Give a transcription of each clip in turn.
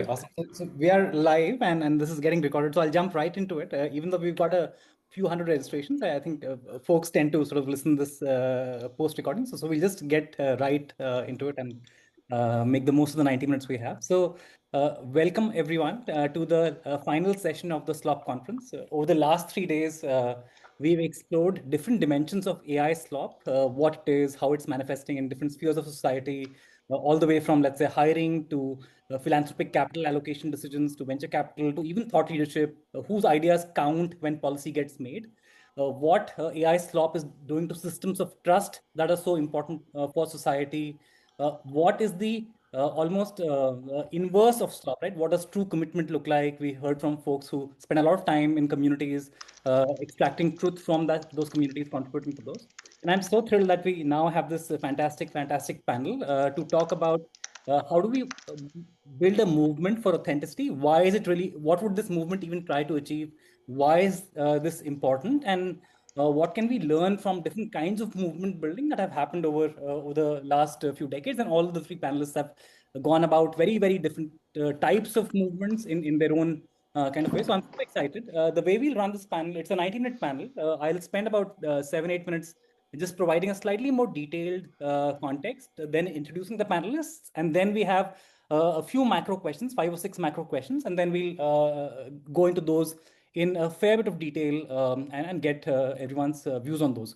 Awesome. So we are live and this is getting recorded. So I'll jump right into it. Even though we've got a few hundred registrations, I think folks tend to sort of listen this post recording. So we'll just get right into it and make the most of the 90 minutes we have. So welcome everyone to the final session of the Slop Conference. Over the last 3 days, we've explored different dimensions of AI slop, what it is, how it's manifesting in different spheres of society, all the way from, let's say, hiring to philanthropic capital allocation decisions to venture capital to even thought leadership, whose ideas count when policy gets made, what AI slop is doing to systems of trust that are so important for society, what is the almost inverse of slop, right? What does true commitment look like? We heard from folks who spend a lot of time in communities, extracting truth from those communities, contributing to those. And I'm so thrilled that we now have this fantastic panel to talk about how do we build a movement for authenticity? Why is it really, what would this movement even try to achieve? Why is this important? And what can we learn from different kinds of movement building that have happened over the last few decades? And all of the three panelists have gone about very different types of movements in their own kind of way. So I'm super excited. The way we'll run this panel, it's a 90-minute panel. I'll spend about 7-8 minutes just providing a slightly more detailed context, then introducing the panelists, and then we have a few macro questions, 5 or 6 macro questions, and then we'll go into those in a fair bit of detail and get everyone's views on those.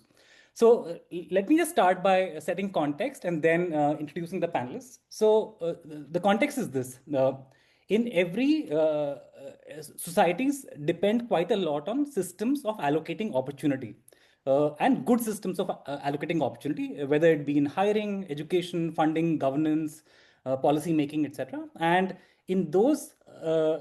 So let me just start by setting context and then introducing the panelists. So the context is this. In every societies depend quite a lot on systems of allocating opportunity and good systems of allocating opportunity, whether it be in hiring, education, funding, governance, policy making, etc. And in those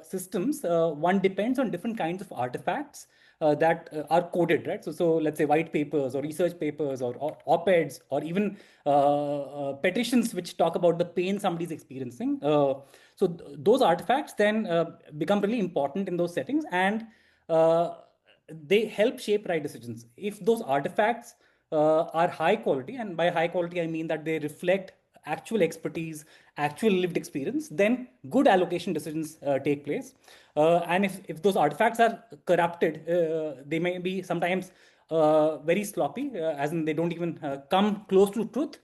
systems, one depends on different kinds of artifacts that are coded, right? So let's say white papers or research papers or op-eds or even petitions which talk about the pain somebody's experiencing. So those artifacts then become really important in those settings, and they help shape right decisions. If those artifacts are high quality, and by high quality, I mean that they reflect actual expertise, actual lived experience, then good allocation decisions take place. And if those artifacts are corrupted, they may be sometimes very sloppy, as in they don't even come close to truth.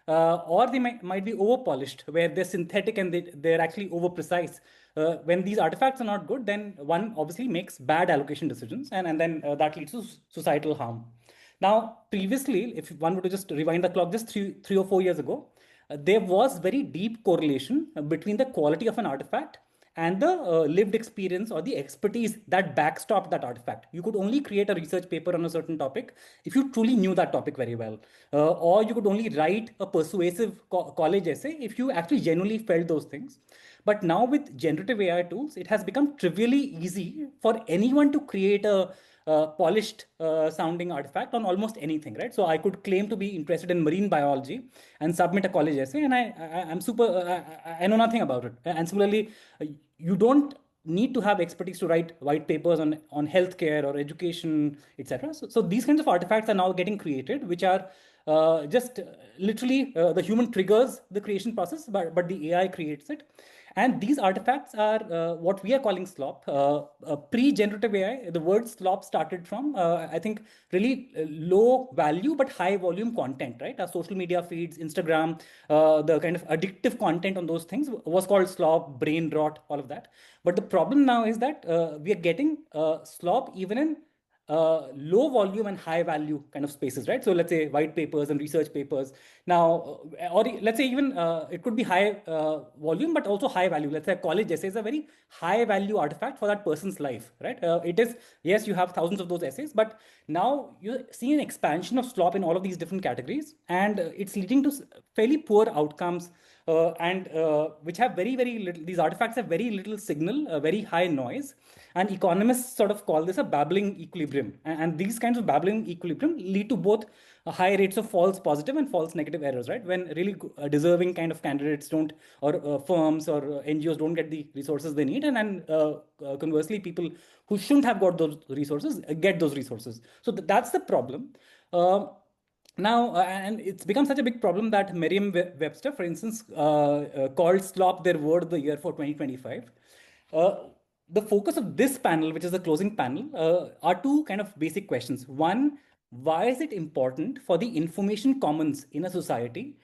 Or they might be over polished, where they're synthetic and they're actually over precise. When these artifacts are not good, then one obviously makes bad allocation decisions, and then that leads to societal harm. Now, previously, if one were to just rewind the clock just three or 4 years ago, there was very deep correlation between the quality of an artifact and the lived experience or the expertise that backstopped that artifact. You could only create a research paper on a certain topic if you truly knew that topic very well. Or you could only write a persuasive college essay if you actually genuinely felt those things. But now with generative AI tools, it has become trivially easy for anyone to create a polished sounding artifact on almost anything, right? So I could claim to be interested in marine biology and submit a college essay, and I'm super, I know nothing about it. And similarly, you don't need to have expertise to write white papers on healthcare or education, etc. So these kinds of artifacts are now getting created, which are just literally the human triggers the creation process, but the AI creates it. And these artifacts are what we are calling slop. Pre-generative AI, the word slop started from, I think, really low value but high volume content, right? Our social media feeds, Instagram, the kind of addictive content on those things was called slop, brain rot, all of that. But the problem now is that we are getting slop even in low volume and high value kind of spaces, right? So let's say white papers and research papers. Now, or let's say even it could be high volume, but also high value. Let's say a college essay is a very high value artifact for that person's life, right? It is, yes, you have thousands of those essays, but now you see an expansion of slop in all of these different categories, and it's leading to fairly poor outcomes. And which have very little, these artifacts have very little signal, very high noise, and economists sort of call this a babbling equilibrium. And these kinds of babbling equilibrium lead to both high rates of false positive and false negative errors, right? When really deserving kind of candidates don't, or firms or NGOs don't get the resources they need, and conversely, people who shouldn't have got those resources get those resources. So that's the problem. Now, and it's become such a big problem that Merriam-Webster, for instance, called slop their word of the year for 2025. Uh, the focus of this panel, which is the closing panel, are two kind of basic questions. One, why is it important for the information commons in a society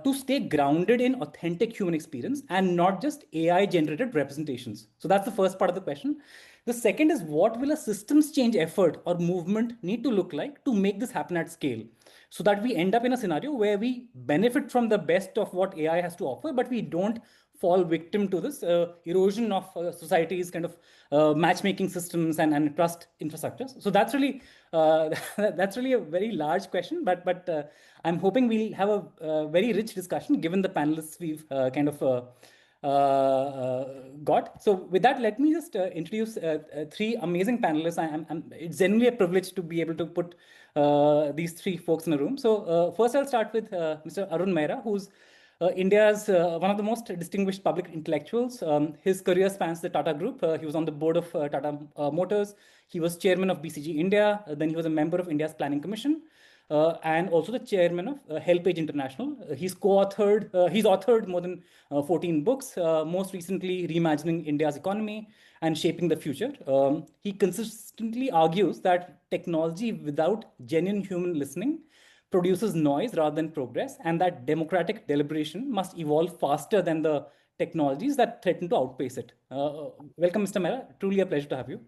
to stay grounded in authentic human experience and not just AI generated representations? So that's the first part of the question. The second is, what will a systems change effort or movement need to look like to make this happen at scale, so that we end up in a scenario where we benefit from the best of what AI has to offer, but we don't fall victim to this erosion of society's kind of matchmaking systems and trust infrastructures. So that's really that's really a very large question, but I'm hoping we'll have a very rich discussion given the panelists we've kind of got. So with that, let me just introduce three amazing panelists. It's genuinely a privilege to be able to put these three folks in a room. So first, I'll start with Mr. Arun Maira, who's India's one of the most distinguished public intellectuals. His career spans the Tata Group. He was on the board of Tata Motors. He was chairman of BCG India. Then he was a member of India's Planning Commission. And also the chairman of HelpAge International. He's authored more than 14 books, most recently Reimagining India's Economy and Shaping the Future. He consistently argues that technology without genuine human listening produces noise rather than progress, and that democratic deliberation must evolve faster than the technologies that threaten to outpace it. Welcome, Mr. Mehra. Truly a pleasure to have you.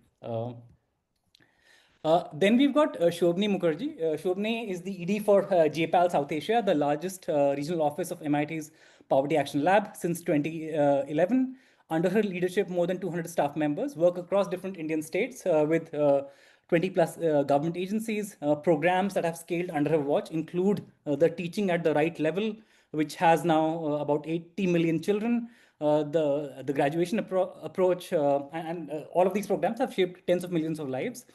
Then we've got Shobhini Mukerji. Shobhini is the ED for JPAL South Asia, the largest regional office of MIT's Poverty Action Lab since 2011. Under her leadership, more than 200 staff members work across different Indian states with 20 plus government agencies. Programs that have scaled under her watch include the Teaching at the Right Level, which has now about 80 million children. The graduation approach, and all of these programs have shaped tens of millions of lives.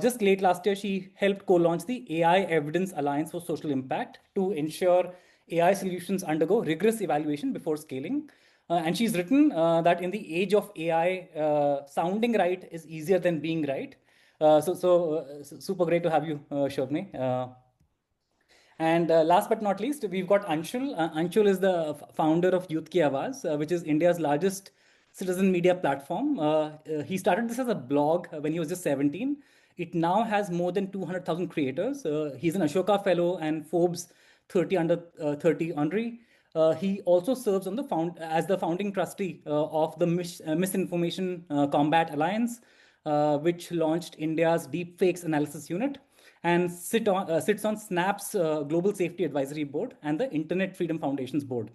Just late last year, she helped co-launch the AI Evidence Alliance for Social Impact to ensure AI solutions undergo rigorous evaluation before scaling. And she's written that in the age of AI, sounding right is easier than being right. Super great to have you, Shobhini. And last but not least, we've got Anshul. Anshul is the founder of Youth Ki Awaaz, which is India's largest citizen media platform. He started this as a blog when he was just 17. It now has more than 200,000 creators. He's an Ashoka Fellow and Forbes 30 under 30 honoree. He also serves on as the founding trustee of the Misinformation Combat Alliance, which launched India's Deepfakes Analysis Unit, and sits on Snap's Global Safety Advisory Board and the Internet Freedom Foundation's board.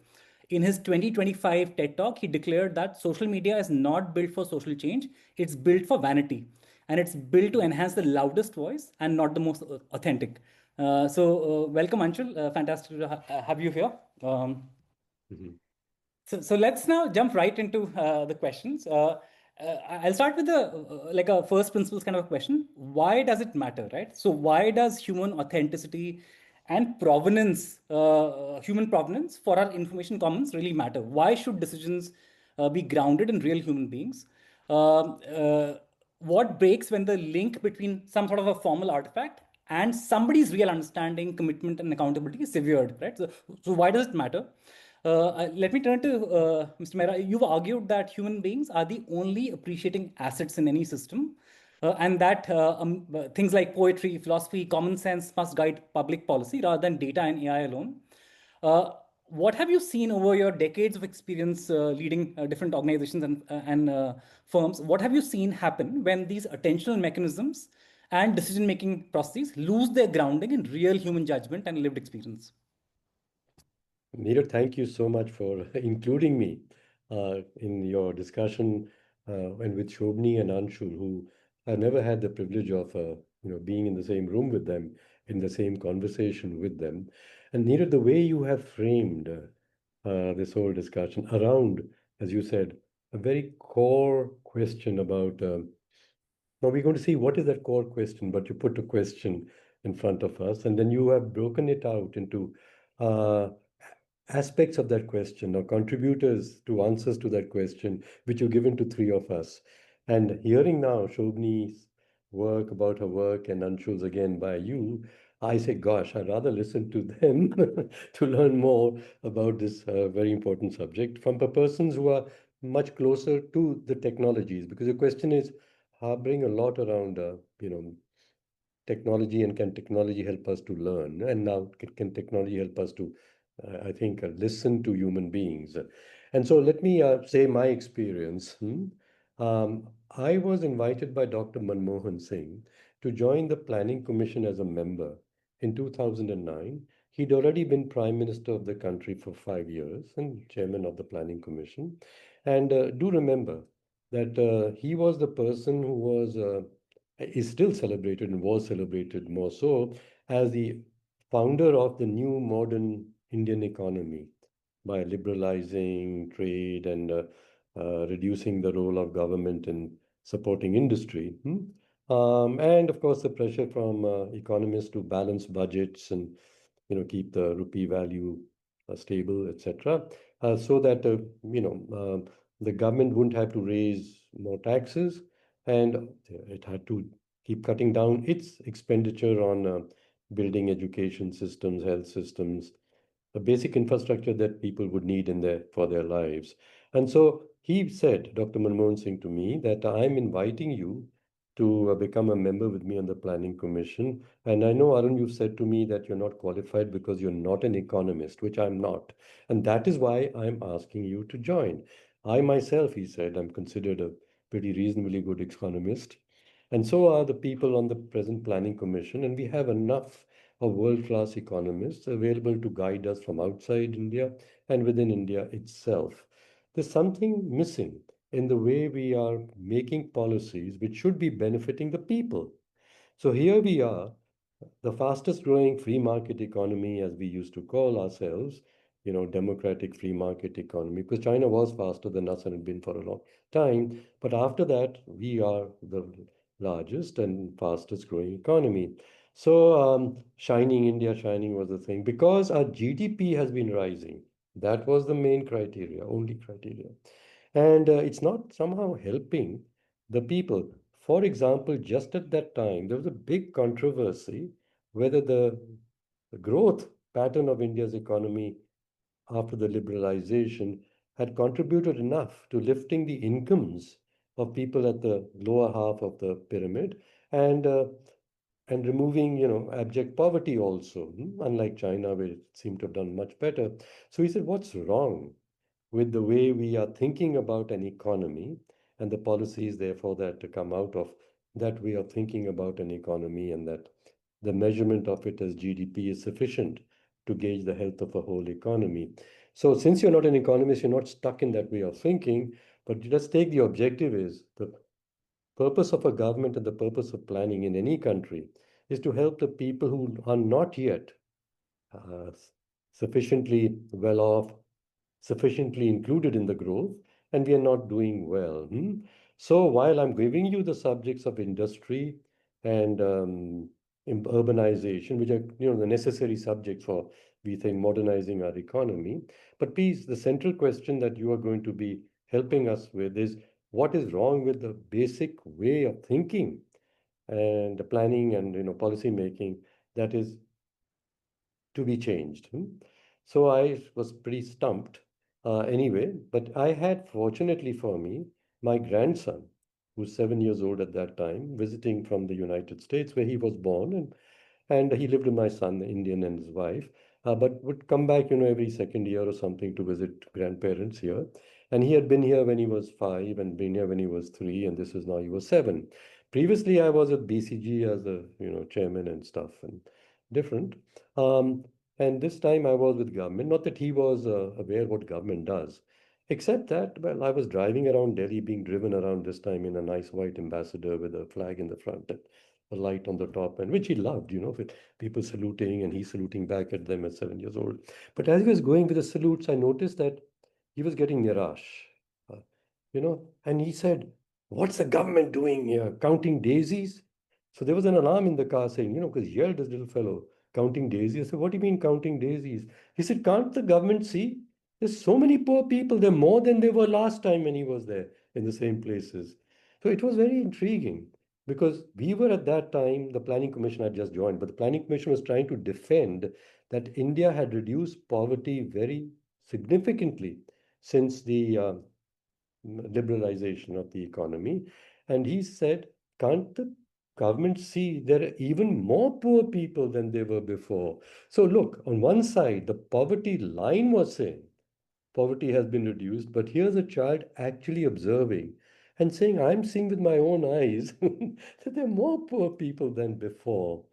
In his 2025 TED Talk, he declared that social media is not built for social change, it's built for vanity. And it's built to enhance the loudest voice and not the most authentic. Welcome, Anshul. Fantastic to have you here. So let's now jump right into the questions. I'll start with like a first principles kind of a question. Why does it matter, right? So why does human authenticity and provenance, human provenance for our information commons really matter? Why should decisions be grounded in real human beings? What breaks when the link between some sort of a formal artifact and somebody's real understanding, commitment, and accountability is severed, right? So why does it matter? Let me turn to Mr. Mehra. You've argued that human beings are the only appreciating assets in any system, and that things like poetry, philosophy, common sense must guide public policy rather than data and AI alone. What have you seen over your decades of experience leading different organizations and firms? What have you seen happen when these attentional mechanisms and decision-making processes lose their grounding in real human judgment and lived experience? Neeraj, thank you so much for including me in your discussion and with Shobhini and Anshul, who I never had the privilege of being in the same room with them, in the same conversation with them. And Neeraj, the way you have framed this whole discussion around, as you said, a very core question about. Now we're going to see what is that core question, but you put a question in front of us, and then you have broken it out into uh, aspects of that question or contributors to answers to that question, which you've given to three of us. And hearing now Shobhini's work about her work and Anshul's again by you, I say, gosh, I'd rather listen to them to learn more about this very important subject from persons who are much closer to the technologies, because the question is harboring a lot around, technology, and can technology help us to learn, and now can technology help us to, I think, listen to human beings. And so let me say my experience. I was invited by Dr. Manmohan Singh to join the Planning Commission as a member in 2009. He'd already been Prime Minister of the country for 5 years and Chairman of the Planning Commission. And do remember that he was the person who was is still celebrated and was celebrated more so as the founder of the new modern Indian economy by liberalizing trade and reducing the role of government in supporting industry. And of course, the pressure from economists to balance budgets and keep the rupee value stable, etc., so that the government wouldn't have to raise more taxes, and it had to keep cutting down its expenditure on building education systems, health systems, the basic infrastructure that people would need in their for their lives. And so he said, Dr. Manmohan Singh, to me that I'm inviting you to become a member with me on the Planning Commission. And I know, Arun, you've said to me that you're not qualified because you're not an economist, which I'm not. And that is why I'm asking you to join. I myself, he said, I'm considered a pretty reasonably good economist. And so are the people on the present Planning Commission. And we have enough of world-class economists available to guide us from outside India and within India itself. There's something missing in the way we are making policies which should be benefiting the people. So here we are, the fastest growing free market economy, as we used to call ourselves, democratic free market economy, because China was faster than us and had been for a long time. But after that, we are the largest and fastest growing economy. So, shining India, shining was the thing, because our GDP has been rising. That was the main criteria, only criteria. And it's not somehow helping the people. For example, just at that time, there was a big controversy whether the growth pattern of India's economy after the liberalization had contributed enough to lifting the incomes of people at the lower half of the pyramid, and removing, abject poverty also, unlike China, where it seemed to have done much better. So he said, what's wrong with the way we are thinking about an economy and the policies, therefore, that come out of that way of thinking about an economy, and that the measurement of it as GDP is sufficient to gauge the health of a whole economy. So, since you're not an economist, you're not stuck in that way of thinking, but let's take the objective is the purpose of a government and the purpose of planning in any country is to help the people who are not yet uh, sufficiently well off, sufficiently included in the growth, and we are not doing well. So while I'm giving you the subjects of industry and urbanization, which are the necessary subjects for, we think, modernizing our economy, but please, the central question that you are going to be helping us with is what is wrong with the basic way of thinking and the planning and policy making that is to be changed. So I was pretty stumped anyway, but I had, fortunately for me, my grandson, who's 7 years old at that time, visiting from the United States, where he was born, and he lived with my son, Indian, and his wife, but would come back, every second year or something to visit grandparents here. And he had been here when he was 5 and been here when he was 3, and this is now he was 7. Previously, I was at BCG as a chairman and stuff and different. Um, and this time I was with government. Not that he was aware what government does, except that, well, I was driving around Delhi, being driven around this time in a nice white ambassador with a flag in the front and a light on the top, and which he loved, with people saluting and he saluting back at them at 7 years old. But as he was going with the salutes, I noticed that he was getting nirash, uh, and he said, "What's the government doing here? Counting daisies?" So there was an alarm in the car saying, because he yelled, this little fellow, counting daisies. I said, "What do you mean counting daisies?" He said, "Can't the government see? There's so many poor people. There are more than there were last time when he was there in the same places." So it was very intriguing because we were at that time, the Planning Commission had just joined, but the Planning Commission was trying to defend that India had reduced poverty very significantly since the liberalization of the economy. And he said, can't the government see there are even more poor people than there were before? So look, on one side, the poverty line was saying poverty has been reduced, but here's a child actually observing and saying, I'm seeing with my own eyes that there are more poor people than before.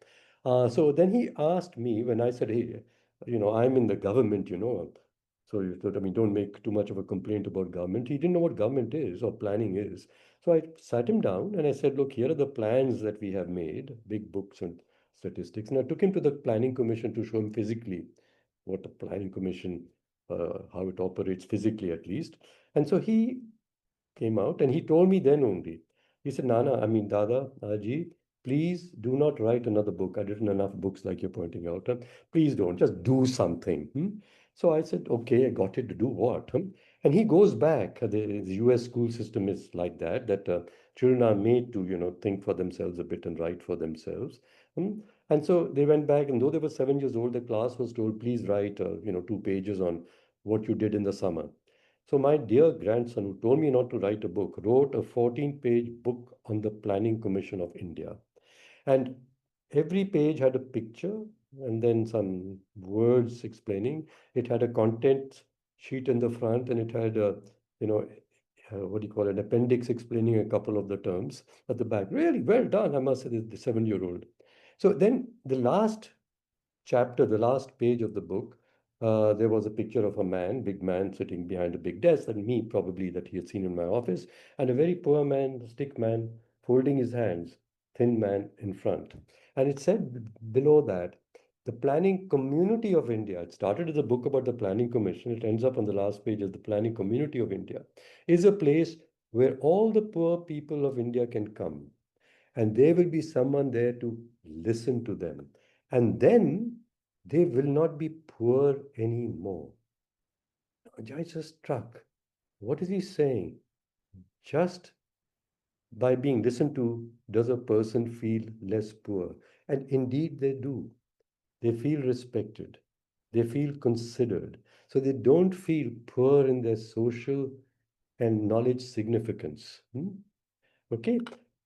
So then he asked me when I said, hey, I'm in the government, So you thought, I mean, don't make too much of a complaint about government. He didn't know what government is or planning is. So I sat him down and I said, look, here are the plans that we have made, big books and statistics. And I took him to the planning commission to show him physically what the planning commission, how it operates physically at least. And so he came out and he told me then only, he said, Nana, I mean, Dada, Aji, please do not write another book. I've written enough books like you're pointing out. Please don't, just do something. So I said, okay, I got it to do what? And he goes back. The US school system is like that children are made to, think for themselves a bit and write for themselves. And so they went back, and though they were 7 years old, the class was told, please write, 2 pages on what you did in the summer. So my dear grandson, who told me not to write a book, wrote a 14-page book on the Planning Commission of India. And every page had a picture and then some words explaining. It had a content sheet in the front and it had you know, what do you call it, an appendix explaining a couple of the terms at the back. Really well done, I must say, the 7-year-old. So then the last chapter, the last page of the book, there was a picture of a man, big man, sitting behind a big desk, and me probably that he had seen in my office, and a very poor man, stick man, folding his hands, thin man in front. And it said below that, the planning community of India, it started as a book about the planning commission, it ends up on the last page as the planning community of India, is a place where all the poor people of India can come and there will be someone there to listen to them. And then they will not be poor anymore. I just struck. What is he saying? Just by being listened to, does a person feel less poor? And indeed they do. They feel respected. They feel considered. So they don't feel poor in their social and knowledge significance. Okay.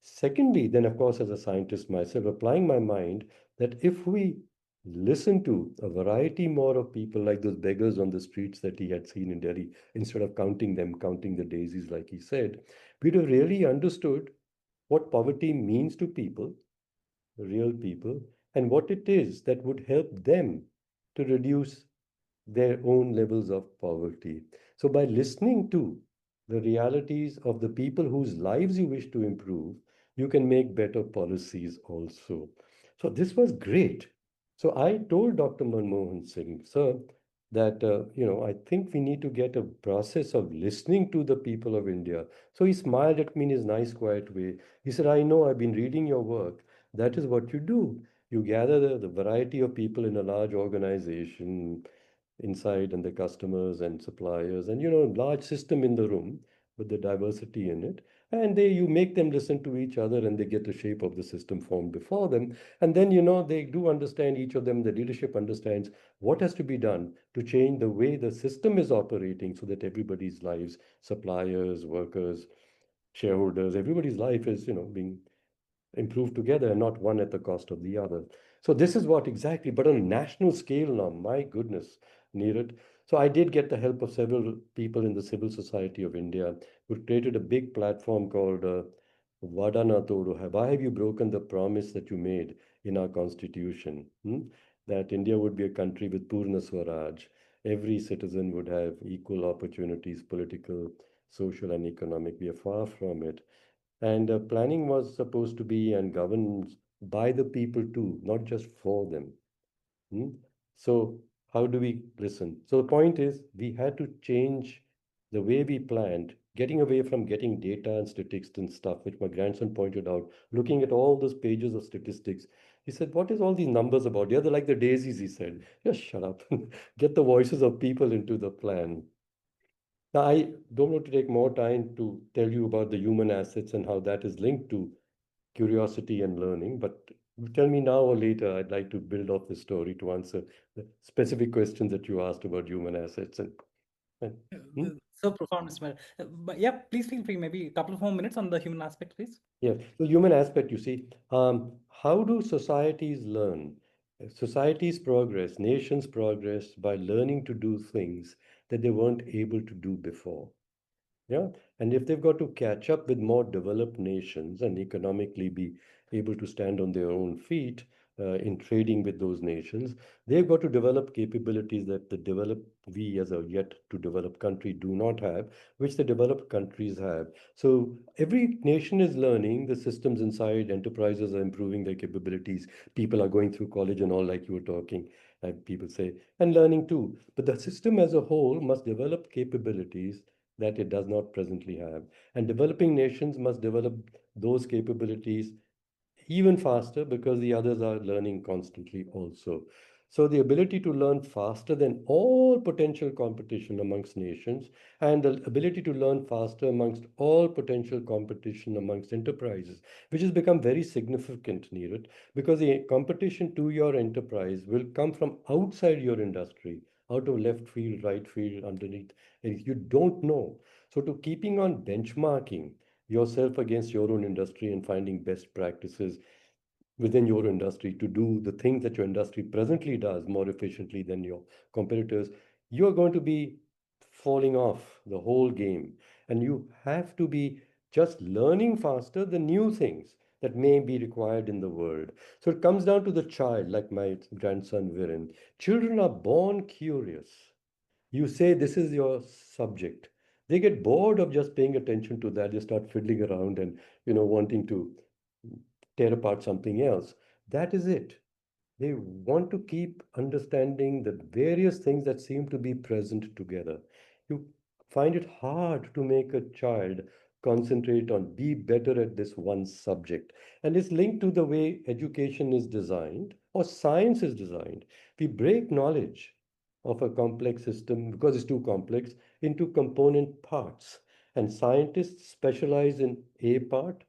Secondly, then, of course, as a scientist myself, applying my mind that if we listen to a variety more of people like those beggars on the streets that he had seen in Delhi, instead of counting them, counting the daisies, like he said, we'd have really understood what poverty means to people, real people, and what it is that would help them to reduce their own levels of poverty. So, by listening to the realities of the people whose lives you wish to improve, you can make better policies also. So, this was great. So, I told Dr. Manmohan Singh, sir, that I think we need to get a process of listening to the people of India. So he smiled at me in his nice, quiet way. He said, I know, I've been reading your work. That is what you do. You gather the variety of people in a large organization inside and the customers and suppliers and large system in the room with the diversity in it, and you make them listen to each other and they get the shape of the system formed before them, and then they do understand each of them, the leadership understands what has to be done to change the way the system is operating so that everybody's lives, suppliers, workers, shareholders, everybody's life is being improve together and not one at the cost of the other. So this is what exactly, but on a national scale now, my goodness, Neeraj. So I did get the help of several people in the civil society of India who created a big platform called Vadana Todu. Why have you broken the promise that you made in our constitution? That India would be a country with Purna Swaraj. Every citizen would have equal opportunities, political, social, and economic. We are far from it. And planning was supposed to be and governed by the people too, not just for them. Hmm? So, how do we listen? So, the point is, we had to change the way we planned, getting away from getting data and statistics and stuff, which my grandson pointed out, looking at all those pages of statistics. He said, what is all these numbers about? They're like the daisies, he said. Just shut up. Get the voices of people into the plan. Now, I don't want to take more time to tell you about the human assets and how that is linked to curiosity and learning, but tell me now or later, I'd like to build off the story to answer the specific questions that you asked about human assets. And And, hmm? So profound, Mr. Mehra. But yeah, please feel free. Maybe a couple of more minutes on the human aspect, please. Yeah, so human aspect, you see, how do societies learn? Societies progress, nations progress by learning to do things that they weren't able to do before. Yeah. And if they've got to catch up with more developed nations and economically be able to stand on their own feet in trading with those nations, they've got to develop capabilities that the developed, we as a yet to develop country do not have, which the developed countries have. So every nation is learning, the systems inside, enterprises are improving their capabilities, people are going through college and all, like you were talking, like people say, and learning too. But the system as a whole must develop capabilities that it does not presently have. And developing nations must develop those capabilities even faster because the others are learning constantly also. So the ability to learn faster than all potential competition amongst nations and the ability to learn faster amongst all potential competition amongst enterprises, which has become very significant, Neeraj, because the competition to your enterprise will come from outside your industry, out of left field, right field, underneath. You don't know. So to keeping on benchmarking yourself against your own industry and finding best practices within your industry to do the things that your industry presently does more efficiently than your competitors, you're going to be falling off the whole game. And you have to be just learning faster the new things that may be required in the world. So it comes down to the child, like my grandson Viren. Children are born curious. You say this is your subject. They get bored of just paying attention to that. They start fiddling around and wanting to tear apart something else. That is it. They want to keep understanding the various things that seem to be present together. You find it hard to make a child concentrate on be better at this one subject. And it's linked to the way education is designed or science is designed. We break knowledge of a complex system because it's too complex into component parts. And scientists specialize in a part.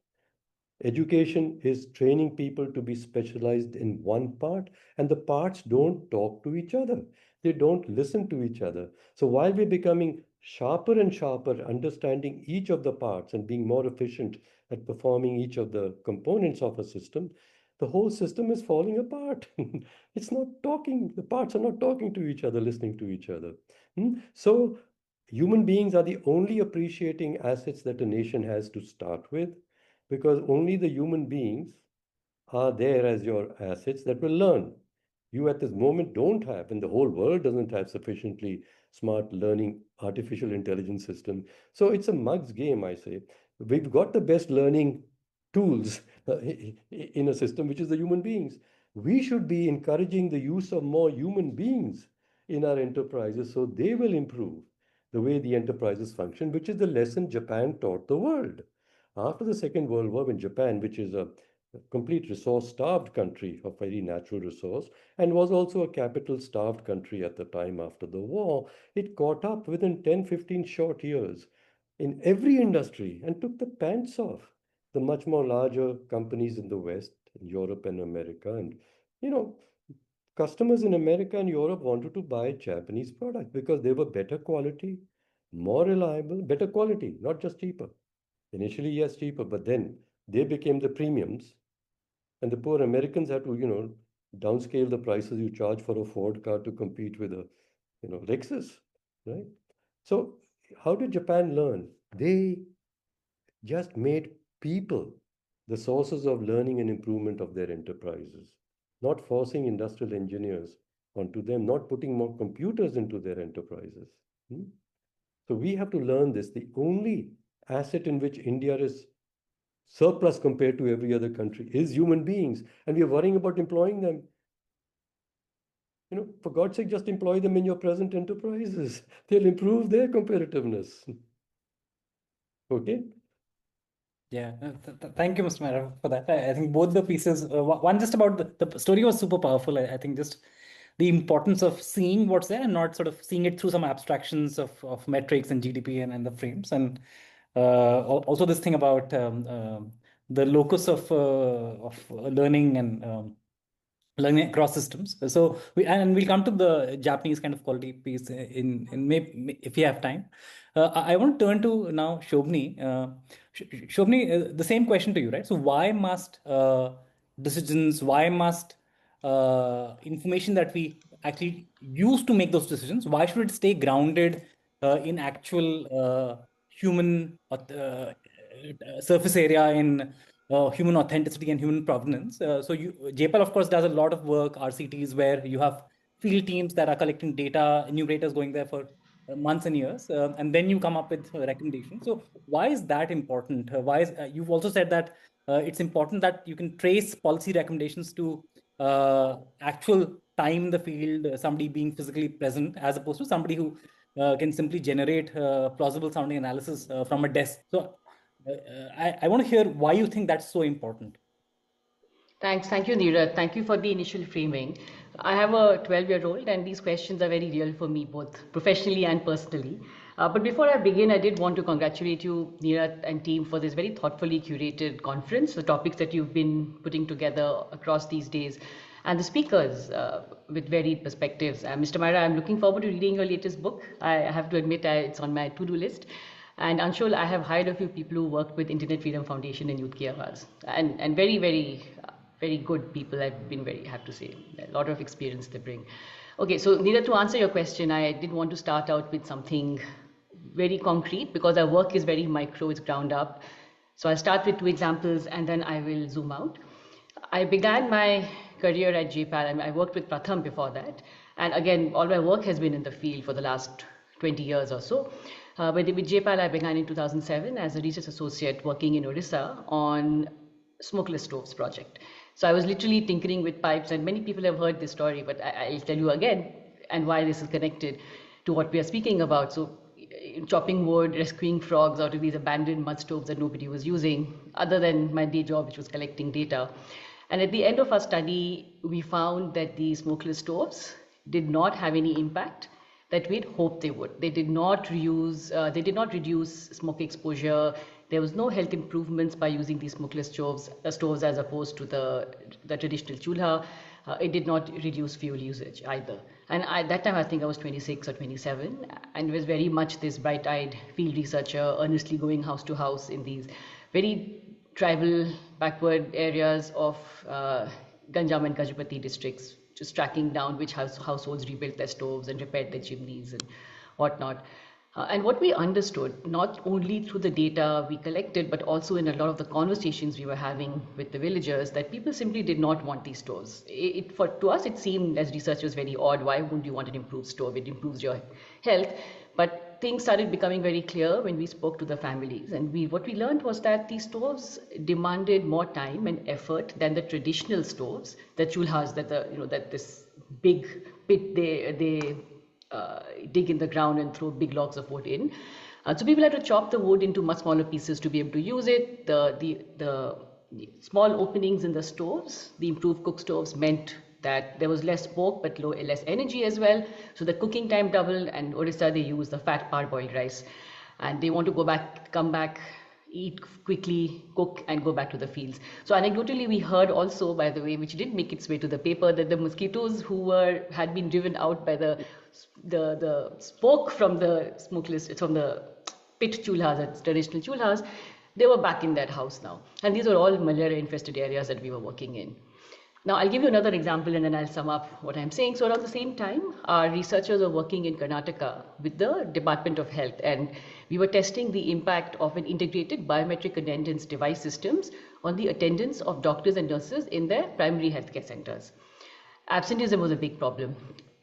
Education is training people to be specialized in one part, and the parts don't talk to each other. They don't listen to each other. So while we're becoming sharper and sharper, understanding each of the parts and being more efficient at performing each of the components of a system, the whole system is falling apart. It's not talking, the parts are not talking to each other, listening to each other. So human beings are the only appreciating assets that a nation has to start with because only the human beings are there as your assets that will learn. You at this moment don't have, and the whole world doesn't have sufficiently smart learning artificial intelligence system. So it's a mug's game, I say. We've got the best learning tools in a system, which is the human beings. We should be encouraging the use of more human beings in our enterprises so they will improve the way the enterprises function, which is the lesson Japan taught the world. After the Second World War, when Japan, which is a complete resource starved country of very natural resource and was also a capital starved country at the time after the war, it caught up within 10, 15 short years in every industry and took the pants off the much more larger companies in the West, in Europe and America. And, you know, customers in America and Europe wanted to buy Japanese products because they were better quality, more reliable, better quality, not just cheaper. Initially, yes, cheaper, but then they became the premiums and the poor Americans had to, downscale the prices you charge for a Ford car to compete with a, Lexus, right? So how did Japan learn? They just made people the sources of learning and improvement of their enterprises, not forcing industrial engineers onto them, not putting more computers into their enterprises. Hmm? So we have to learn this. The only asset in which India is surplus compared to every other country is human beings, and we are worrying about employing them. For God's sake, just employ them in your present enterprises. They'll improve their competitiveness. Okay? Yeah, thank you, Mr. Mehra, for that. I think both the pieces, one just about the story was super powerful. I think just the importance of seeing what's there and not sort of seeing it through some abstractions of metrics and GDP and the frames. And also this thing about the locus of learning and learning across systems. So we'll come to the Japanese kind of quality piece in maybe if you have time. I want to turn to now Shobhini. Shobhini, the same question to you, right? So why must decisions, why must information that we actually use to make those decisions, why should it stay grounded in actual human surface area, in human authenticity and human provenance? JPAL, of course, does a lot of work, RCTs, where you have field teams that are collecting data, enumerators going there for months and years, and then you come up with recommendations. So why is that important? Why is you've also said that it's important that you can trace policy recommendations to actual time in the field, somebody being physically present, as opposed to somebody who can simply generate plausible sounding analysis from a desk. So I want to hear why you think that's so important. Thanks. Thank you, Neeraj. Thank you for the initial framing. I have a 12-year-old, and these questions are very real for me, both professionally and personally. But before I begin, I did want to congratulate you, Neeraj and team, for this very thoughtfully curated conference, the topics that you've been putting together across these days, and the speakers with varied perspectives. Mr. Maira, I'm looking forward to reading your latest book. I have to admit, it's on my to-do list. And Anshul, I have hired a few people who worked with Internet Freedom Foundation and Youth Ki Awaaz, and very good people. Have to say, a lot of experience they bring. Okay, so Neeraj, to answer your question, I did want to start out with something very concrete because our work is very micro, it's ground up. So I'll start with two examples and then I will zoom out. I began my career at JPAL, and I worked with Pratham before that. And again, all my work has been in the field for the last 20 years or so. But with JPAL, I began in 2007 as a research associate working in Orissa on smokeless stoves project. So I was literally tinkering with pipes, and many people have heard this story, but I'll tell you again and why this is connected to what we are speaking about. So chopping wood, rescuing frogs out of these abandoned mud stoves that nobody was using, other than my day job, which was collecting data. And at the end of our study, we found that the smokeless stoves did not have any impact that we'd hoped they would. They did not reduce smoke exposure. There was no health improvements by using these smokeless stoves as opposed to the traditional chulha. It did not reduce fuel usage either. And that time I think I was 26 or 27, and was very much this bright-eyed field researcher, earnestly going house to house in these very tribal, backward areas of Ganjam and Gajapati districts, just tracking down which households rebuilt their stoves and repaired their chimneys and whatnot. And what we understood, not only through the data we collected, but also in a lot of the conversations we were having with the villagers, that people simply did not want these stoves. To us, it seemed as researchers very odd. Why wouldn't you want an improved stove? It improves your health. But things started becoming very clear when we spoke to the families. And what we learned was that these stoves demanded more time and effort than the traditional stoves, the chulhas, that this big pit they dig in the ground and throw big logs of wood in. So people had to chop the wood into much smaller pieces to be able to use it. The small openings in the stoves, the improved cook stoves, meant that there was less smoke but less energy as well. So the cooking time doubled, and Orissa, they use the fat parboiled rice. And they want to come back, eat quickly, cook, and go back to the fields. So anecdotally, we heard also, by the way, which didn't make its way to the paper, that the mosquitoes who had been driven out by the smoke from the pit chulhas, traditional chulhas, they were back in that house now. And these are all malaria infested areas that we were working in. Now, I'll give you another example and then I'll sum up what I'm saying. So around the same time, our researchers are working in Karnataka with the Department of Health, and we were testing the impact of an integrated biometric attendance device systems on the attendance of doctors and nurses in their primary healthcare centers. Absenteeism was a big problem.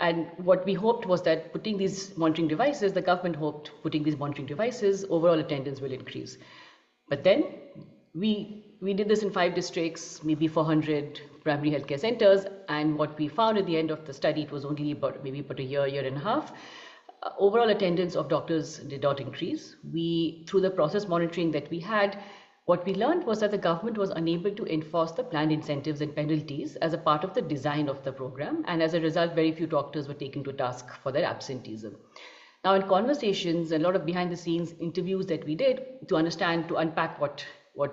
And what we hoped was that putting these monitoring devices, the government hoped putting these monitoring devices, overall attendance will increase. But then we did this in 5 districts, maybe 400 primary healthcare centers, and what we found at the end of the study, it was only about a year and a half. Overall attendance of doctors did not increase. Through the process monitoring that we had, what we learned was that the government was unable to enforce the planned incentives and penalties as a part of the design of the program, and as a result, very few doctors were taken to task for their absenteeism. Now, in conversations, a lot of behind-the-scenes interviews that we did to unpack what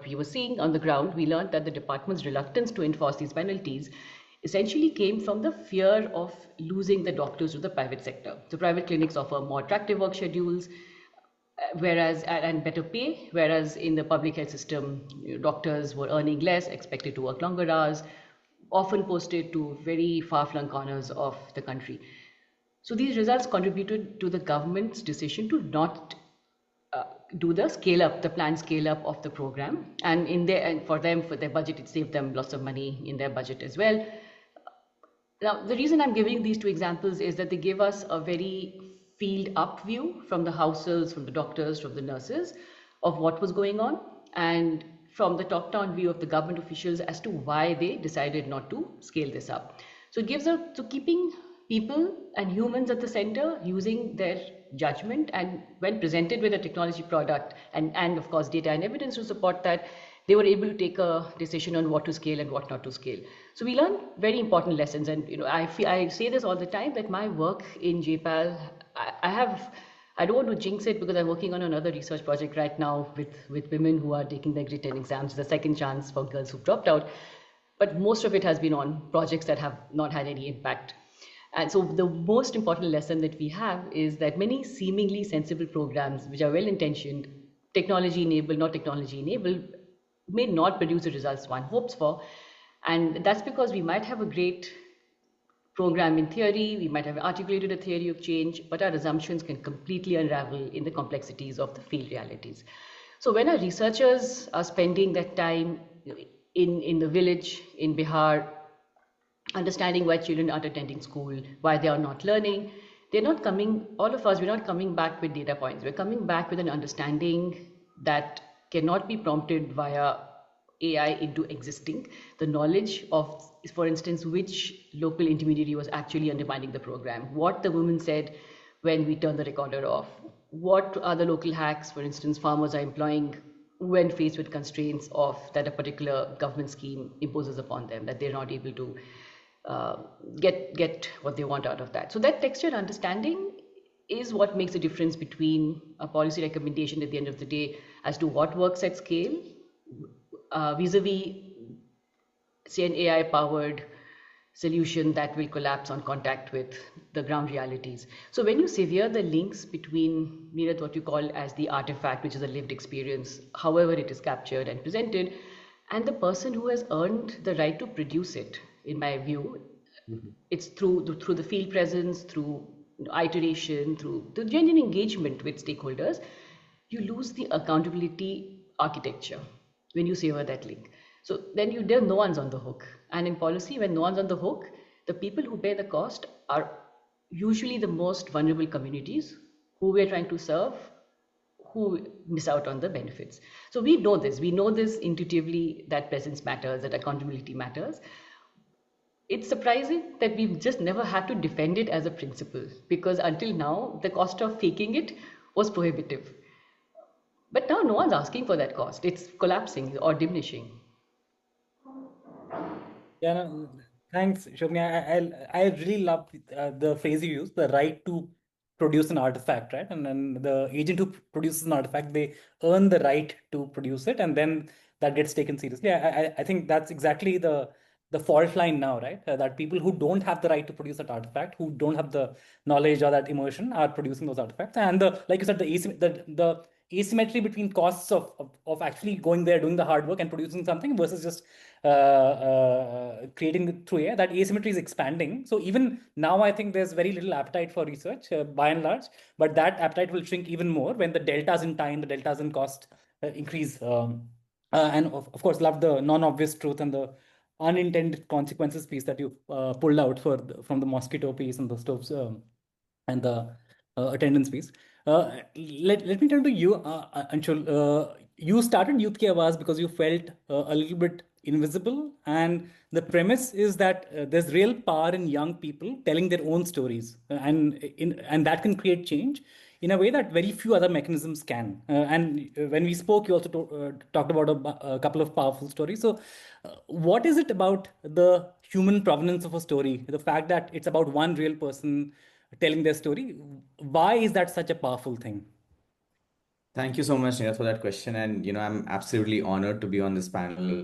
we were seeing on the ground, we learned that the department's reluctance to enforce these penalties essentially came from the fear of losing the doctors to the private sector. So private clinics offer more attractive work schedules, whereas and better pay, whereas in the public health system, doctors were earning less, expected to work longer hours, often posted to very far-flung corners of the country. So these results contributed to the government's decision to not do the scale up, the planned scale up of the program, and for their budget, it saved them lots of money in their budget as well. Now, the reason I'm giving these two examples is that they give us a very field up view from the households, from the doctors, from the nurses, of what was going on, and from the top down view of the government officials as to why they decided not to scale this up. So it gives so keeping people and humans at the center, using their judgment, and when presented with a technology product and of course data and evidence to support that, they were able to take a decision on what to scale and what not to scale. So we learned very important lessons, and I say this all the time, that my work in JPAL, I don't want to jinx it because I'm working on another research project right now with women who are taking their Grit 10 exams, the second chance for girls who've dropped out. But most of it has been on projects that have not had any impact. And so the most important lesson that we have is that many seemingly sensible programs, which are well-intentioned, technology-enabled, not technology-enabled, may not produce the results one hopes for. And that's because we might have a great program in theory, we might have articulated a theory of change, but our assumptions can completely unravel in the complexities of the field realities. So when our researchers are spending that time in the village in Bihar, understanding why children aren't attending school, why they are not learning, they're not coming, all of us, we're not coming back with data points. We're coming back with an understanding that cannot be prompted via AI into existing. The knowledge of, for instance, which local intermediary was actually undermining the program, what the woman said when we turned the recorder off, what are the local hacks, for instance, farmers are employing when faced with constraints of that a particular government scheme imposes upon them, that they're not able to get what they want out of that. So that textured understanding is what makes a difference between a policy recommendation at the end of the day as to what works at scale vis-a-vis, say, an AI-powered solution that will collapse on contact with the ground realities. So when you sever the links between, Neeraj, what you call as the artifact, which is a lived experience, however it is captured and presented, and the person who has earned the right to produce it, in my view, it's through the field presence, through iteration, through the genuine engagement with stakeholders, you lose the accountability architecture when you sever that link. So then no one's on the hook. And in policy, when no one's on the hook, the people who bear the cost are usually the most vulnerable communities who we are trying to serve, who miss out on the benefits. So we know this intuitively, that presence matters, that accountability matters. It's surprising that we've just never had to defend it as a principle, because until now, the cost of faking it was prohibitive. But now no one's asking for that cost. It's collapsing or diminishing. Yeah, no, thanks, Shobhini. I really love the phrase you use, the right to produce an artifact, right? And then the agent who produces an artifact, they earn the right to produce it, and then that gets taken seriously. I think that's exactly the fault line now, right? That people who don't have the right to produce that artifact, who don't have the knowledge or that immersion, are producing those artifacts. And like you said, the asymmetry between costs of actually going there, doing the hard work and producing something versus just creating it through AI, that asymmetry is expanding. So even now, I think there's very little appetite for research by and large, but that appetite will shrink even more when the deltas in time, the deltas in cost increase. And of course, love the non-obvious truth and the unintended consequences piece that you pulled out from the mosquito piece and the stoves and the attendance piece. Let me turn to you, Anshul. You started Youth Ki Awaaz because you felt a little bit invisible, and the premise is that there's real power in young people telling their own stories, and that can create change in a way that very few other mechanisms can. And when we spoke, you also talked about a couple of powerful stories. So, what is it about the human provenance of a story, the fact that it's about one real person telling their story? Why is that such a powerful thing? Thank you so much, Neeraj, for that question. And I'm absolutely honored to be on this panel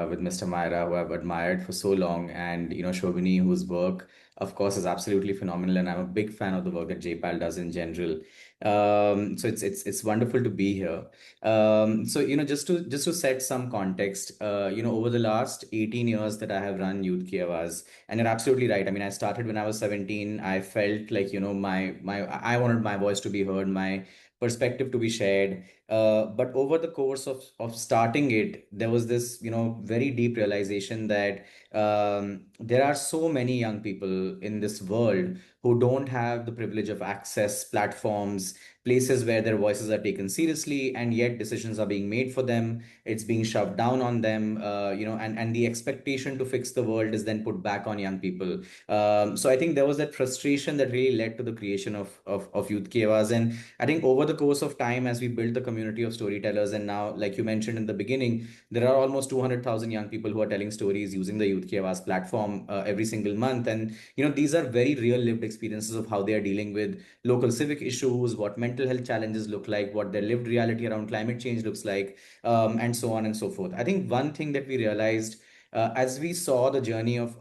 with Mr. Maira, who I've admired for so long, and Shobhini, whose work, of course, is absolutely phenomenal. And I'm a big fan of the work that JPAL does in general. So it's wonderful to be here. So just to set some context, over the last 18 years that I have run Youth Ki Awaaz, and you're absolutely right. I mean, I started when I was 17. I felt like my I wanted my voice to be heard, my perspective to be shared. But over the course of starting it, there was this, very deep realization that there are so many young people in this world who don't have the privilege of access, platforms, places where their voices are taken seriously, and yet decisions are being made for them. It's being shoved down on them, and the expectation to fix the world is then put back on young people. So I think there was that frustration that really led to the creation of Youth Ki Awaaz. And I think over the course of time, as we build the community of storytellers, and now, like you mentioned in the beginning, there are almost 200,000 young people who are telling stories using the Youth Ki Awaaz platform every single month. And, these are very real lived experiences of how they are dealing with local civic issues, what mental health challenges look like, what their lived reality around climate change looks like, and so on and so forth. I think one thing that we realized as we saw the journey of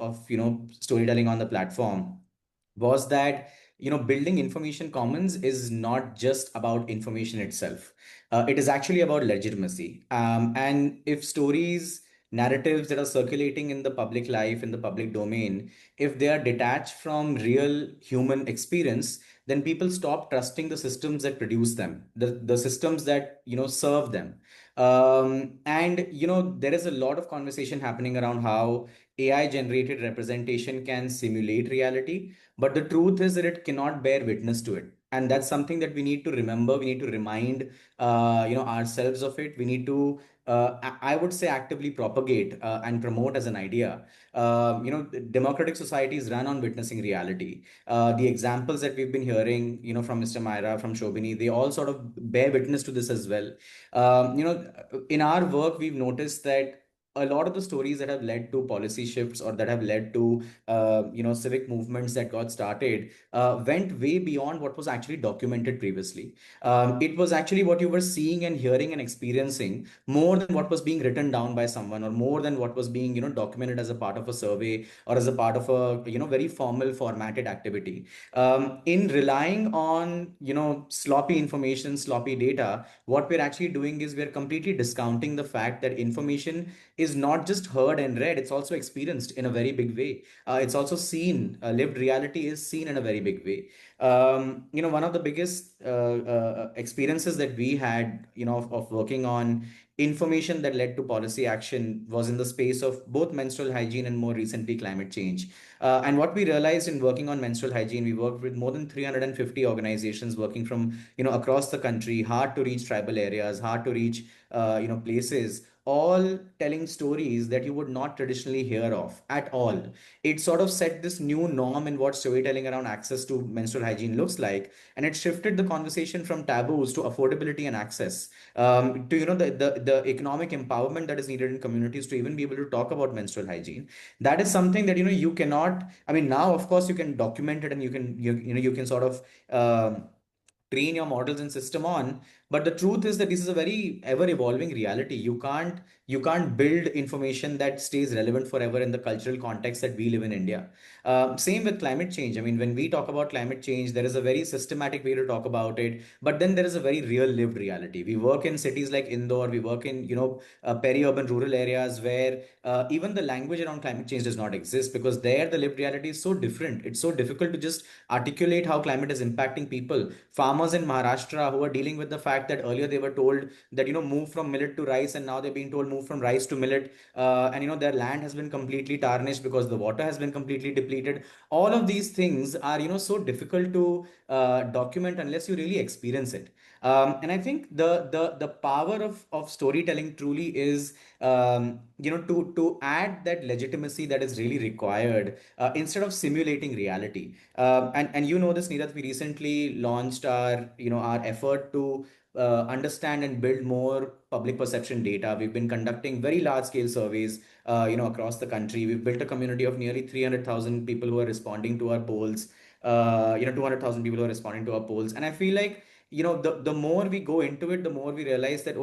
storytelling on the platform was that building information commons is not just about information itself. It is actually about legitimacy. And if stories, narratives that are circulating in the public life, in the public domain, if they are detached from real human experience, then people stop trusting the systems that produce them, the systems that serve them. And there is a lot of conversation happening around how AI generated representation can simulate reality, but the truth is that it cannot bear witness to it. And that's something that we need to remember. We need to remind, ourselves of it. We need to, I would say, actively propagate and promote as an idea. Democratic societies run on witnessing reality. The examples that we've been hearing, from Mr. Myra, from Shobhini, they all sort of bear witness to this as well. In our work, we've noticed that a lot of the stories that have led to policy shifts or that have led to civic movements that got started went way beyond what was actually documented previously. It was actually what you were seeing and hearing and experiencing more than what was being written down by someone, or more than what was being documented as a part of a survey or as a part of a very formal formatted activity. In relying on sloppy information, sloppy data, what we're actually doing is we're completely discounting the fact that information is not just heard and read, it's also experienced in a very big way. It's also seen, lived reality is seen in a very big way. One of the biggest experiences that we had, of working on information that led to policy action was in the space of both menstrual hygiene and more recently climate change. And what we realized in working on menstrual hygiene, we worked with more than 350 organizations working from, across the country, hard to reach tribal areas, hard to reach, places, all telling stories that you would not traditionally hear of at all. It sort of set this new norm in what storytelling around access to menstrual hygiene looks like, and it shifted the conversation from taboos to affordability and access, to the economic empowerment that is needed in communities to even be able to talk about menstrual hygiene. That is something that you cannot. I mean, now of course you can document it, and you can sort of. Train your models and system on, but the truth is that this is a very ever evolving reality. You can't build information that stays relevant forever in the cultural context that we live in India. Same with climate change. I mean, when we talk about climate change, there is a very systematic way to talk about it, but then there is a very real lived reality. We work in cities like Indore, we work in peri-urban rural areas where even the language around climate change does not exist, because there the lived reality is so different. It's so difficult to just articulate how climate is impacting people. Farmers in Maharashtra who are dealing with the fact that earlier they were told that move from millet to rice, and now they're being told move from rice to millet, and their land has been completely tarnished because the water has been completely depleted. All of these things are so difficult to document unless you really experience it. And I think the power of storytelling truly is to add that legitimacy that is really required, instead of simulating reality. And this, Neeraj, we recently launched our effort to understand and build more public perception data. We've been conducting very large scale surveys, across the country. We've built a community of nearly 300,000 people who are responding to our polls. 200,000 people who are responding to our polls, and I feel like the more we go into it, the more we realize that,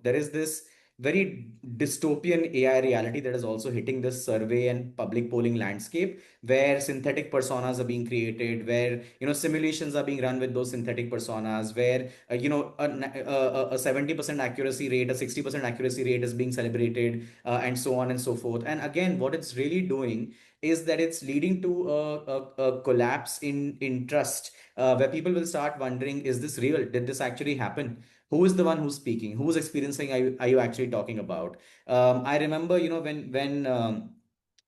there is this very dystopian AI reality that is also hitting this survey and public polling landscape, where synthetic personas are being created, where simulations are being run with those synthetic personas, where a 70% accuracy rate, a 60% accuracy rate is being celebrated, and so on and so forth. And again, what it's really doing is that it's leading to a collapse in trust, where people will start wondering, is this real? Did this actually happen? Who is the one who's speaking? Who's experiencing? Are you actually talking about? I remember, when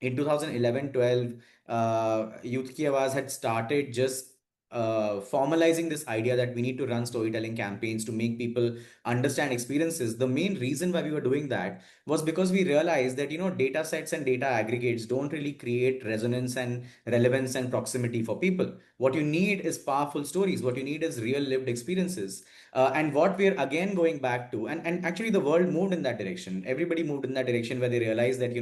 in 2011-12, Youth Ki Awaaz had started just formalizing this idea that we need to run storytelling campaigns to make people understand experiences. The main reason why we were doing that was because we realized that, data sets and data aggregates don't really create resonance and relevance and proximity for people. What you need is powerful stories. What you need is real lived experiences. And what we're again going back to, and actually the world moved in that direction. Everybody moved in that direction, where they realized that,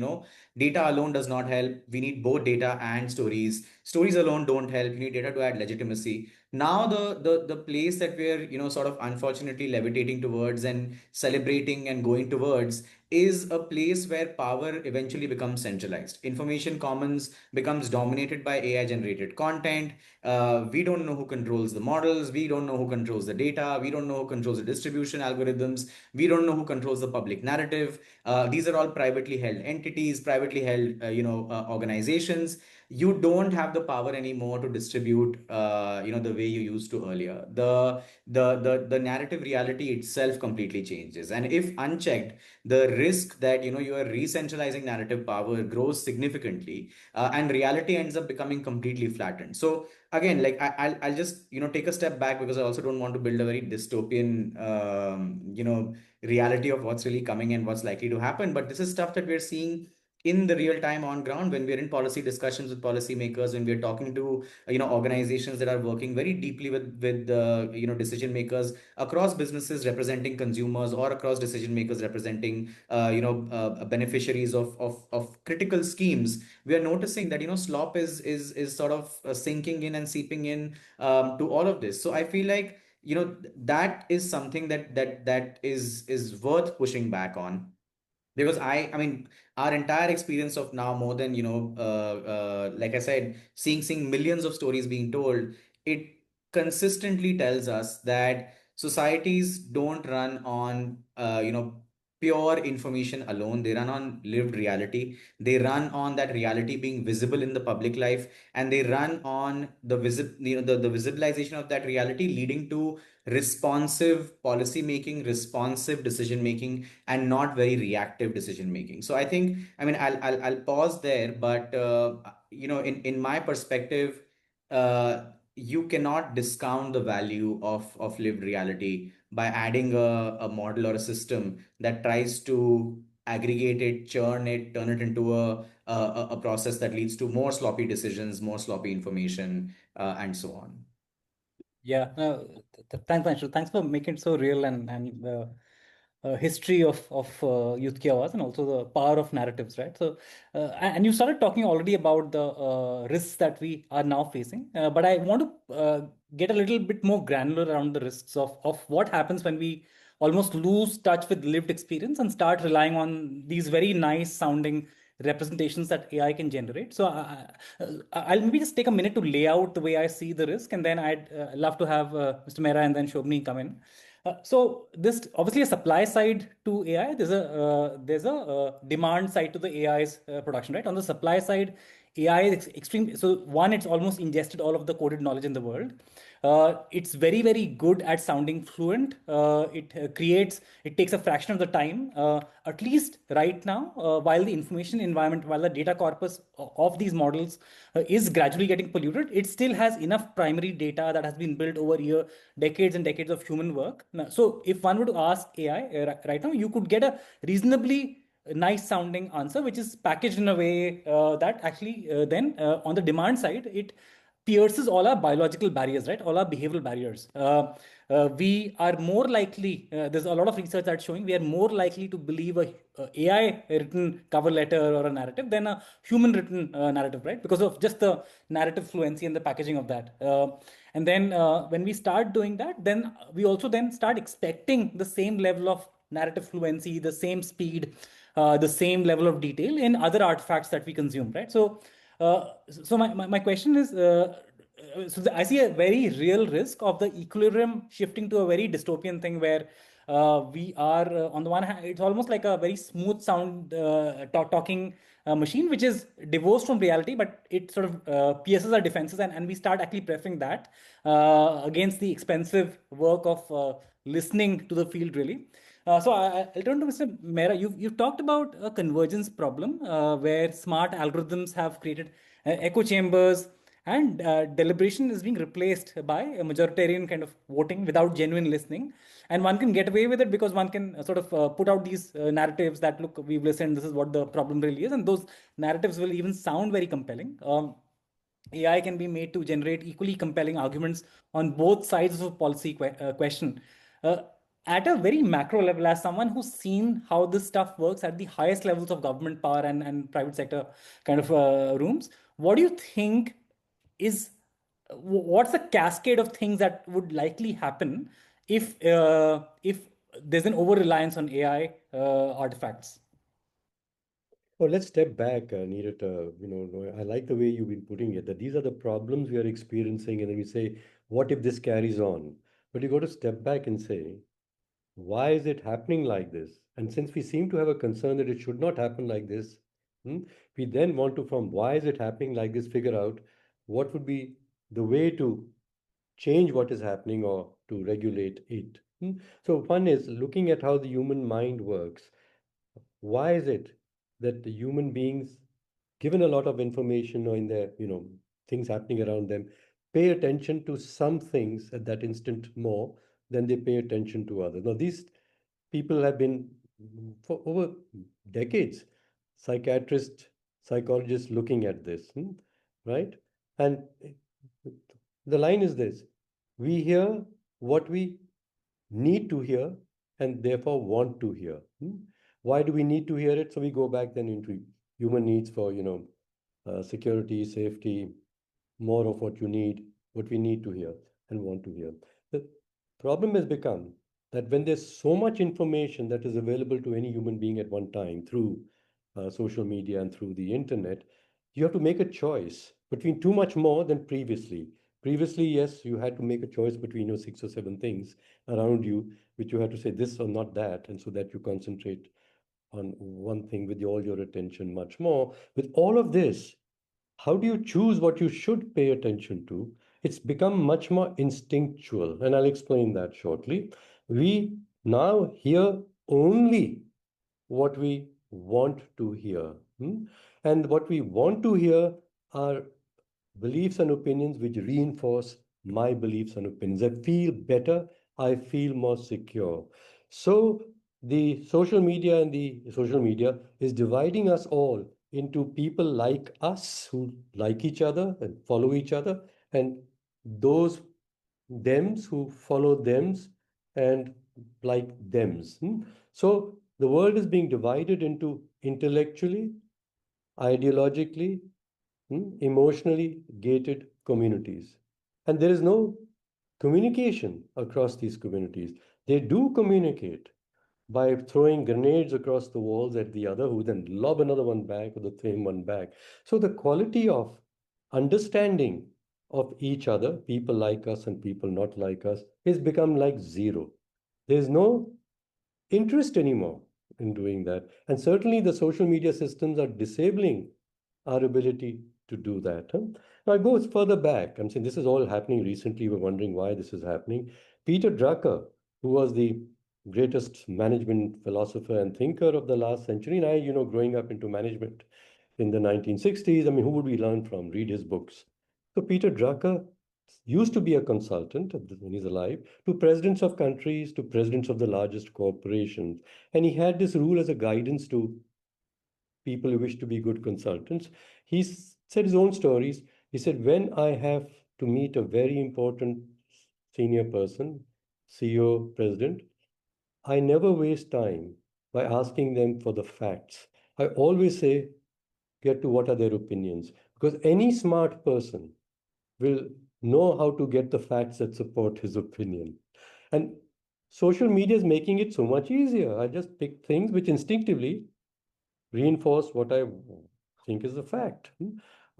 data alone does not help. We need both data and stories. Stories alone don't help. You need data to add legitimacy. Now the place that we're, sort of unfortunately levitating towards and celebrating and going towards is a place where power eventually becomes centralized. Information commons becomes dominated by AI generated content. We don't know who controls the models. We don't know who controls the data. We don't know who controls the distribution algorithms. We don't know who controls the public narrative. These are all privately held entities, privately held, organizations. You don't have the power anymore to distribute, the way you used to earlier. The narrative reality itself completely changes, and if unchecked, the risk that, you are re-centralizing narrative power grows significantly, and reality ends up becoming completely flattened. So again, like I'll just take a step back, because I also don't want to build a very dystopian reality of what's really coming and what's likely to happen. But this is stuff that we're seeing in the real time on ground, when we're in policy discussions with policymakers, when we're talking to organizations that are working very deeply with decision makers across businesses representing consumers, or across decision makers representing beneficiaries of critical schemes. We are noticing that slop is sort of sinking in and seeping in, to all of this. So I feel like that is something that is worth pushing back on, because I mean, our entire experience of now, more than like I said, seeing millions of stories being told, it consistently tells us that societies don't run on pure information alone. They run on lived reality. They run on that reality being visible in the public life, and they run on the visibilization of that reality, leading to responsive policy making, responsive decision making, and not very reactive decision making. So I think, I mean, I'll pause there, but in my perspective, you cannot discount the value of lived reality by adding a model or a system that tries to aggregate it, churn it, turn it into a process that leads to more sloppy decisions, more sloppy information, and so on. Yeah, thanks, Anshul. Thanks for making it so real, and history of Youth Ki Awaaz, and also the power of narratives, right? So, and you started talking already about the risks that we are now facing, but I want to get a little bit more granular around the risks of what happens when we almost lose touch with lived experience and start relying on these very nice sounding representations that AI can generate. So I'll maybe just take a minute to lay out the way I see the risk, and then I'd love to have Mr. Mehra and then Shobhini come in. So this obviously a supply side to AI. There's a demand side to the AI's production, right? On the supply side, AI is extreme. So one, it's almost ingested all of the coded knowledge in the world. It's very, very good at sounding fluent. It takes a fraction of the time, at least right now, while the information environment, while the data corpus of these models is gradually getting polluted, it still has enough primary data that has been built over decades and decades of human work. Now, so if one were to ask AI right now, you could get a reasonably nice sounding answer, which is packaged in a way that actually then on the demand side, it pierces all our biological barriers, right? All our behavioral barriers. We are more likely, there's a lot of research that's showing we are more likely to believe a AI written cover letter or a narrative than a human written narrative, right? Because of just the narrative fluency and the packaging of that. And then when we start doing that, then we also then start expecting the same level of narrative fluency, the same speed, the same level of detail in other artifacts that we consume, right? So my question is, I see a very real risk of the equilibrium shifting to a very dystopian thing where we are, on the one hand, it's almost like a very smooth sound talking machine, which is divorced from reality, but it sort of pierces our defenses, and we start actually preferring that against the expensive work of listening to the field, really. I'll turn to Mr. Mehra. You've talked about a convergence problem where smart algorithms have created echo chambers, and deliberation is being replaced by a majoritarian kind of voting without genuine listening. And one can get away with it because one can sort of put out these narratives that, look, we've listened, this is what the problem really is. And those narratives will even sound very compelling. AI can be made to generate equally compelling arguments on both sides of a policy question. Uh, at a very macro level, as someone who's seen how this stuff works at the highest levels of government power and private sector kind of rooms, what do you think is what's the cascade of things that would likely happen if there's an over reliance on AI artifacts? Well, let's step back, Neeraj. I like the way you've been putting it, that these are the problems we are experiencing, and then we say, what if this carries on? But you got to step back and say, why is it happening like this? And since we seem to have a concern that it should not happen like this, we then want to, from why is it happening like this, figure out what would be the way to change what is happening or to regulate it. So one is looking at how the human mind works. Why is it that the human beings, given a lot of information or in their, things happening around them, pay attention to some things at that instant more than they pay attention to others? Now, these people have been for over decades, psychiatrists, psychologists looking at this, right? And the line is this: we hear what we need to hear and therefore want to hear. Why do we need to hear it? So we go back then into human needs for, security, safety, more of what you need, what we need to hear and want to hear. The problem has become that when there's so much information that is available to any human being at one time through social media and through the internet, you have to make a choice between too much more than previously. Previously, yes, you had to make a choice between your 6 or 7 things around you, which you had to say this or not that, and so that you concentrate on one thing with all your attention much more. With all of this, how do you choose what you should pay attention to? It's become much more instinctual, and I'll explain that shortly. We now hear only what we want to hear. And what we want to hear are beliefs and opinions which reinforce my beliefs and opinions. I feel better, I feel more secure. So the social media is dividing us all into people like us who like each other and follow each other, and those thems who follow thems and like thems. So the world is being divided into intellectually, ideologically, emotionally gated communities. And there is no communication across these communities. They do communicate by throwing grenades across the walls at the other, who then lob another one back or the same one back. So the quality of understanding of each other, people like us and people not like us, is become like zero. There's no interest anymore in doing that. And certainly the social media systems are disabling our ability to do that. Now it goes further back. I'm saying this is all happening recently. We're wondering why this is happening. Peter Drucker, who was the greatest management philosopher and thinker of the last century, and I, growing up into management in the 1960s, I mean, who would we learn from? Read his books. So Peter Drucker used to be a consultant when he's alive to presidents of countries, to presidents of the largest corporations. And he had this rule as a guidance to people who wish to be good consultants. He said his own stories. He said, when I have to meet a very important senior person, CEO, president, I never waste time by asking them for the facts. I always say, get to what are their opinions. Because any smart person will know how to get the facts that support his opinion. And social media is making it so much easier. I just pick things which instinctively reinforce what I think is a fact.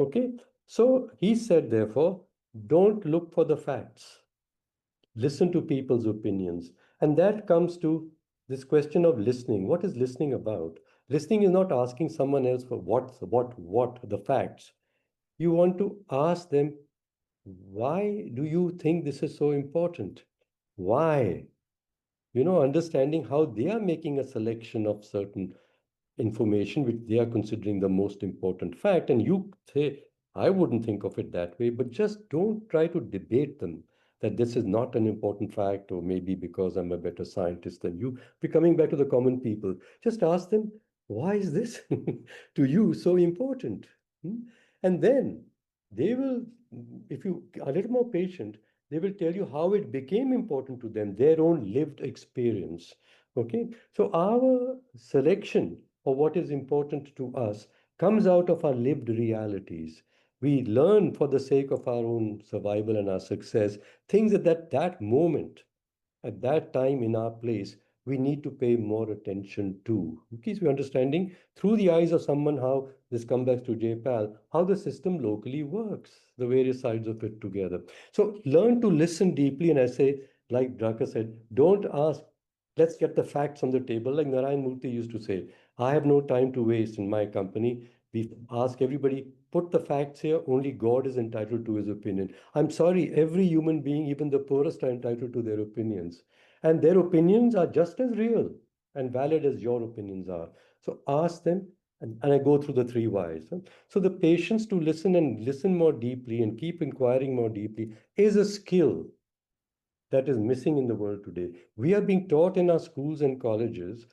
Okay. So he said, therefore, don't look for the facts, listen to people's opinions. And that comes to this question of listening. What is listening about? Listening is not asking someone else for what, the facts. You want to ask them, why do you think this is so important? Why? Understanding how they are making a selection of certain information which they are considering the most important fact. And you say, I wouldn't think of it that way, but just don't try to debate them that this is not an important fact, or maybe because I'm a better scientist than you. We're coming back to the common people. Just ask them, why is this to you so important? And then they will, if you are a little more patient, they will tell you how it became important to them, their own lived experience. Okay, so our selection of what is important to us comes out of our lived realities. We learn for the sake of our own survival and our success things that moment, at that time in our place, we need to pay more attention to. Okay, so we're understanding through the eyes of someone how this comes back to JPAL, how the system locally works, the various sides of it together. So learn to listen deeply. And I say, like Draka said, don't ask, let's get the facts on the table. Like Narayan Murthy used to say, I have no time to waste in my company. We ask everybody, put the facts here, only God is entitled to his opinion. I'm sorry, every human being, even the poorest, are entitled to their opinions. And their opinions are just as real and valid as your opinions are. So ask them, and I go through the three whys. So the patience to listen and listen more deeply and keep inquiring more deeply is a skill that is missing in the world today. We are being taught in our schools and colleges,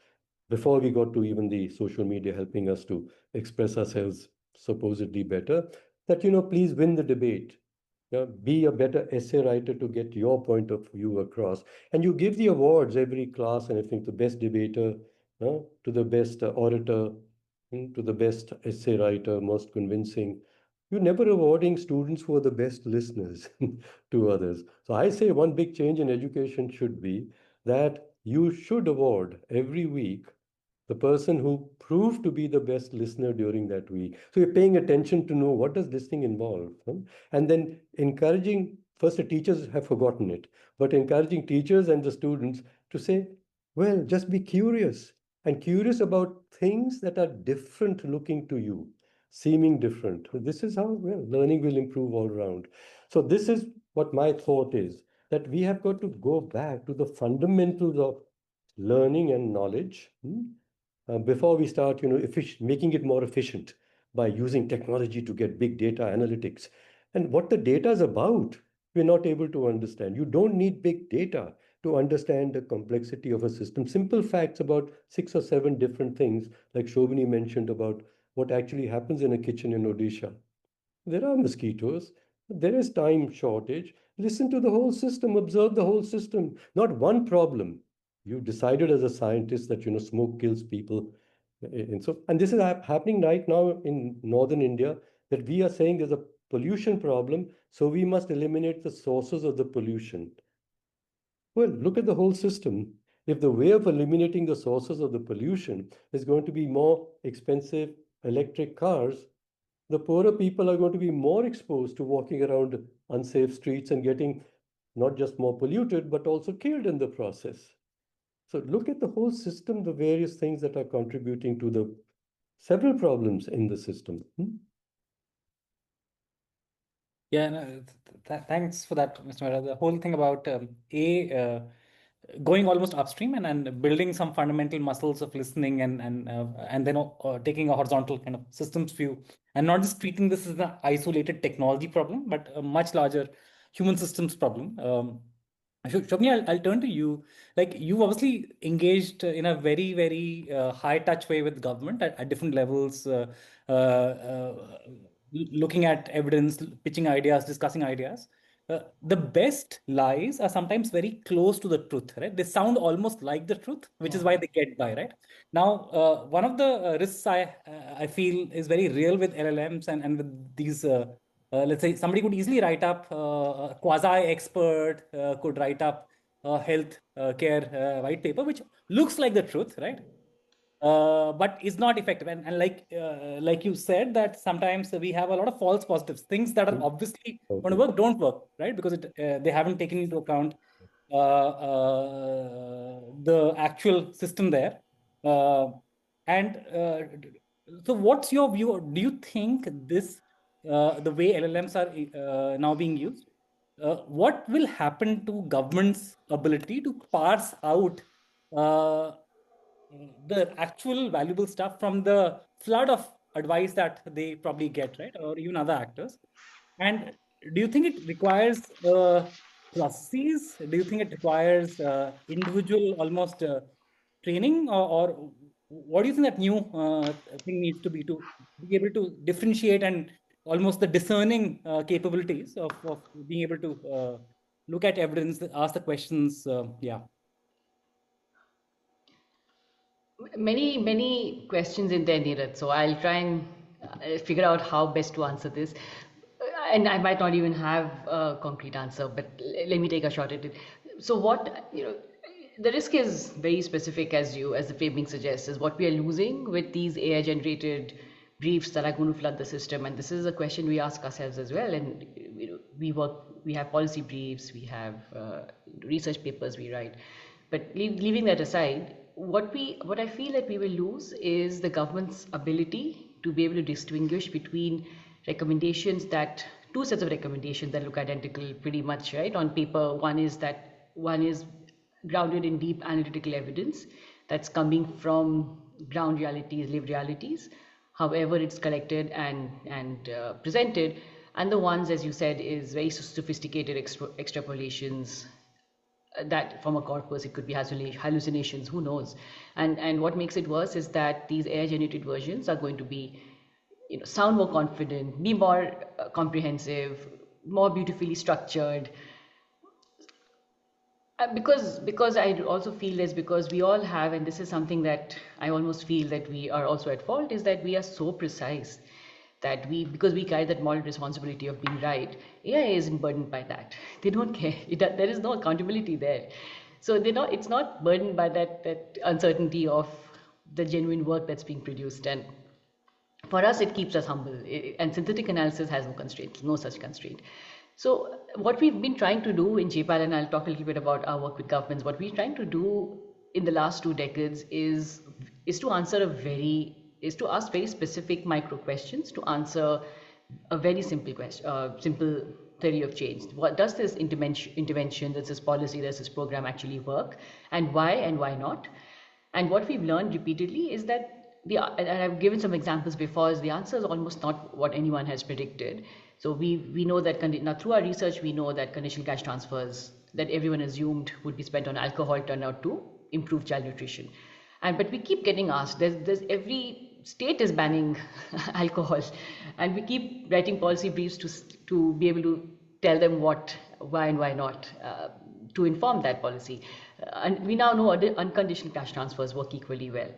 before we got to even the social media helping us to express ourselves supposedly better, that, please win the debate. Be a better essay writer to get your point of view across. And you give the awards every class, and I think the best debater, to the best orator, to the best essay writer, most convincing. You're never awarding students who are the best listeners to others. So I say one big change in education should be that you should award every week the person who proved to be the best listener during that week. So you're paying attention to know what does listening involve, and then encouraging. First, the teachers have forgotten it, but encouraging teachers and the students to say, well, just be curious, and curious about things that are different looking to you, seeming different. This is how, well, learning will improve all around. So this is what my thought is, that we have got to go back to the fundamentals of learning and knowledge, before we start, making it more efficient by using technology to get big data analytics. And what the data is about, we're not able to understand. You don't need big data to understand the complexity of a system. Simple facts about 6 or 7 different things, like Shobhini mentioned about what actually happens in a kitchen in Odisha. There are mosquitoes. There is time shortage. Listen to the whole system, observe the whole system, not one problem. You decided as a scientist that, smoke kills people. And this is happening right now in northern India, that we are saying there's a pollution problem, so we must eliminate the sources of the pollution. Well, look at the whole system. If the way of eliminating the sources of the pollution is going to be more expensive electric cars, the poorer people are going to be more exposed to walking around unsafe streets and getting not just more polluted, but also killed in the process. So look at the whole system, the various things that are contributing to the several problems in the system. Yeah, no, thanks for that, Mr. Mehra. The whole thing about going almost upstream and building some fundamental muscles of listening and then taking a horizontal kind of systems view, and not just treating this as an isolated technology problem, but a much larger human systems problem. Shobhini, I'll turn to you. Like, you obviously engaged in a very, very high touch way with government at different levels. Uh, looking at evidence, pitching ideas, discussing ideas. The best lies are sometimes very close to the truth, right? They sound almost like the truth, which is why they get by, right? Now, one of the risks I feel is very real with LLMs and with these. Let's say somebody could easily write up a quasi-expert could write up a health care white paper, which looks like the truth, right? But is not effective. And like you said, that sometimes we have a lot of false positives, things that are obviously going to work don't work, right? Because they haven't taken into account the actual system there. And so, what's your view? Do you think this the way LLMs are now being used? What will happen to government's ability to parse out uh, the actual valuable stuff from the flood of advice that they probably get, right? Or even other actors. And do you think it requires processes? Do you think it requires individual almost training, or what do you think that new thing needs to be able to differentiate and almost the discerning capabilities of being able to look at evidence, ask the questions? Yeah. Many questions in there, Neeraj. So I'll try and figure out how best to answer this. And I might not even have a concrete answer, but let me take a shot at it. So the risk is very specific, as the framing suggests, is what we are losing with these AI generated briefs that are going to flood the system. And this is a question we ask ourselves as well. And we have policy briefs, we have research papers we write. But leaving that aside, what I feel that we will lose is the government's ability to be able to distinguish between recommendations two sets of recommendations that look identical pretty much, right? On paper, one is grounded in deep analytical evidence that's coming from ground realities, lived realities, however it's collected and presented. And the ones, as you said, is very sophisticated extrapolations that from a corpus, it could be hallucinations, who knows. And what makes it worse is that these AI generated versions are going to be, sound more confident, be more comprehensive, more beautifully structured. Because I also feel this, because we all have, and this is something that I almost feel that we are also at fault, is that we are so precise that because we carry that moral responsibility of being right, AI isn't burdened by that. They don't care. There is no accountability there. So it's not burdened by that uncertainty of the genuine work that's being produced. And for us, it keeps us humble. And synthetic analysis has no constraints, no such constraint. So what we've been trying to do in JPAL, and I'll talk a little bit about our work with governments, what we're trying to do in the last 2 decades is to ask very specific micro questions to answer a very simple question, simple theory of change. What does this intervention, does this policy, does this program actually work, and why not? And what we've learned repeatedly is that and I've given some examples before, is the answer is almost not what anyone has predicted. So we know that now through our research, we know that conditional cash transfers that everyone assumed would be spent on alcohol turn out to improve child nutrition. But we keep getting asked, there's every state is banning alcohol, and we keep writing policy briefs to be able to tell them why and why not, to inform that policy. And we now know unconditional cash transfers work equally well.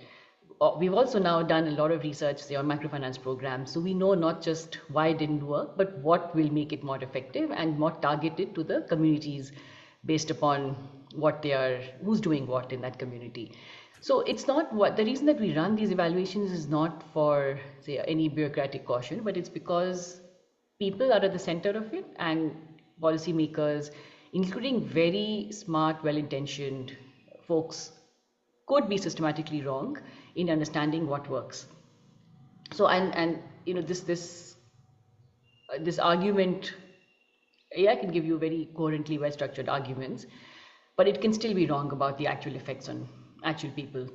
We've also now done a lot of research, say, on microfinance programs. So we know not just why it didn't work, but what will make it more effective and more targeted to the communities based upon who's doing what in that community. So it's not the reason that we run these evaluations is not for, say, any bureaucratic caution, but it's because people are at the center of it, and policymakers, including very smart, well-intentioned folks, could be systematically wrong in understanding what works. So this argument, AI can give you very coherently well-structured arguments, but it can still be wrong about the actual effects on actual people.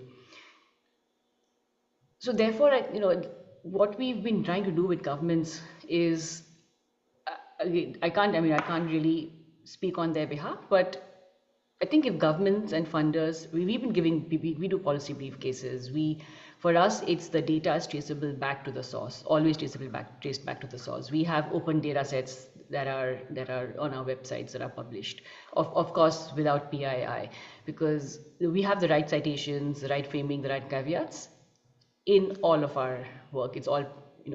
So therefore, what we've been trying to do with governments is, I can't really speak on their behalf, but I think if governments and funders, we've been giving, we do policy briefcases. For us, it's the data is traceable back to the source, always traced back to the source. We have open data sets that are on our websites that are published, of course, without PII, because we have the right citations, the right framing, the right caveats in all of our work. It's all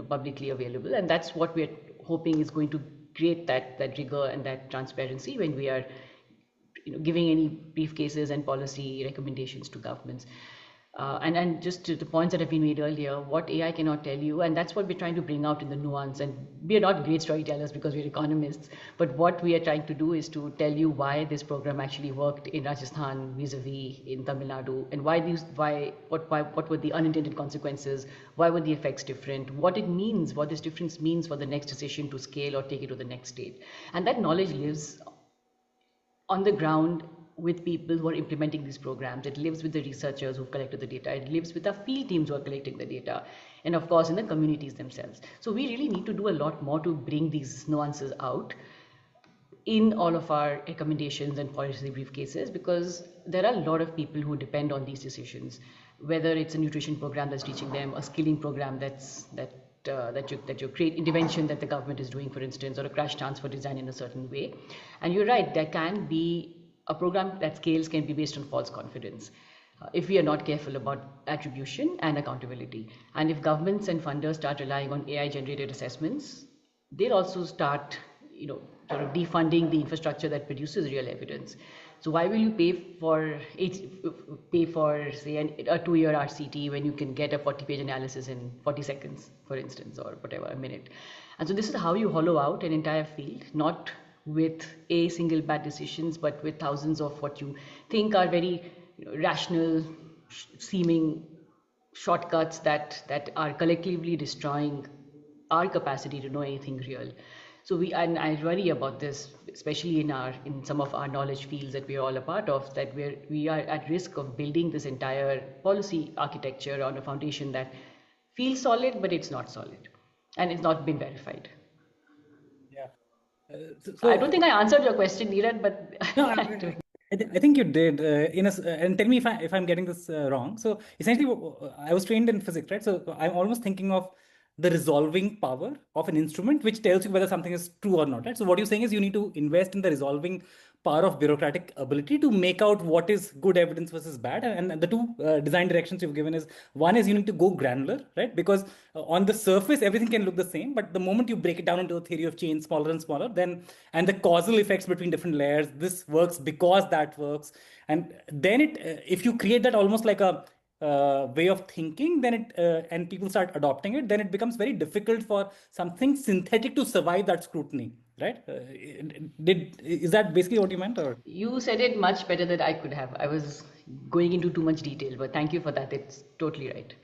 publicly available, and that's what we're hoping is going to create that rigor and that transparency when we are giving any briefcases and policy recommendations to governments. And just to the points that have been made earlier, what AI cannot tell you, and that's what we're trying to bring out in the nuance. And we are not great storytellers because we're economists, but what we are trying to do is to tell you why this program actually worked in Rajasthan vis-a-vis in Tamil Nadu, and what were the unintended consequences, why were the effects different, what it means, what this difference means for the next decision to scale or take it to the next state. And that knowledge lives on the ground with people who are implementing these programs. It lives with the researchers who've collected the data. It lives with the field teams who are collecting the data. And of course, in the communities themselves. So we really need to do a lot more to bring these nuances out in all of our recommendations and policy briefcases, because there are a lot of people who depend on these decisions, whether it's a nutrition program that's teaching them, a skilling program that you create intervention that the government is doing, for instance, or a crash transfer design in a certain way. And you're right, there can be a program that scales can be based on false confidence if we are not careful about attribution and accountability. And if governments and funders start relying on AI generated assessments, they'll also start sort of defunding the infrastructure that produces real evidence. So why will you pay for say a 2-year RCT when you can get a 40-page analysis in 40 seconds, for instance, or whatever, a minute? And so this is how you hollow out an entire field, not with a single bad decisions, but with thousands of what you think are very rational seeming shortcuts that are collectively destroying our capacity to know anything real. So I worry about this, especially in some of our knowledge fields that we are all a part of, that we are at risk of building this entire policy architecture on a foundation that feels solid, but it's not solid, and it's not been verified. Yeah. I don't think I answered your question, Neeraj, but no, I think you did. And tell me if I'm getting this wrong. So essentially, I was trained in physics, right? So I'm almost thinking of the resolving power of an instrument, which tells you whether something is true or not, right? So what you're saying is you need to invest in the resolving power of bureaucratic ability to make out what is good evidence versus bad. And the two design directions you've given is, one is you need to go granular, right? Because on the surface, everything can look the same, but the moment you break it down into a theory of change, smaller and smaller, then, and the causal effects between different layers, this works because that works. And then if you create that almost like a way of thinking, then and people start adopting it, then it becomes very difficult for something synthetic to survive that scrutiny, right? Is that basically what you meant, or? You said it much better than I could have. I was going into too much detail, but thank you for that. It's totally right.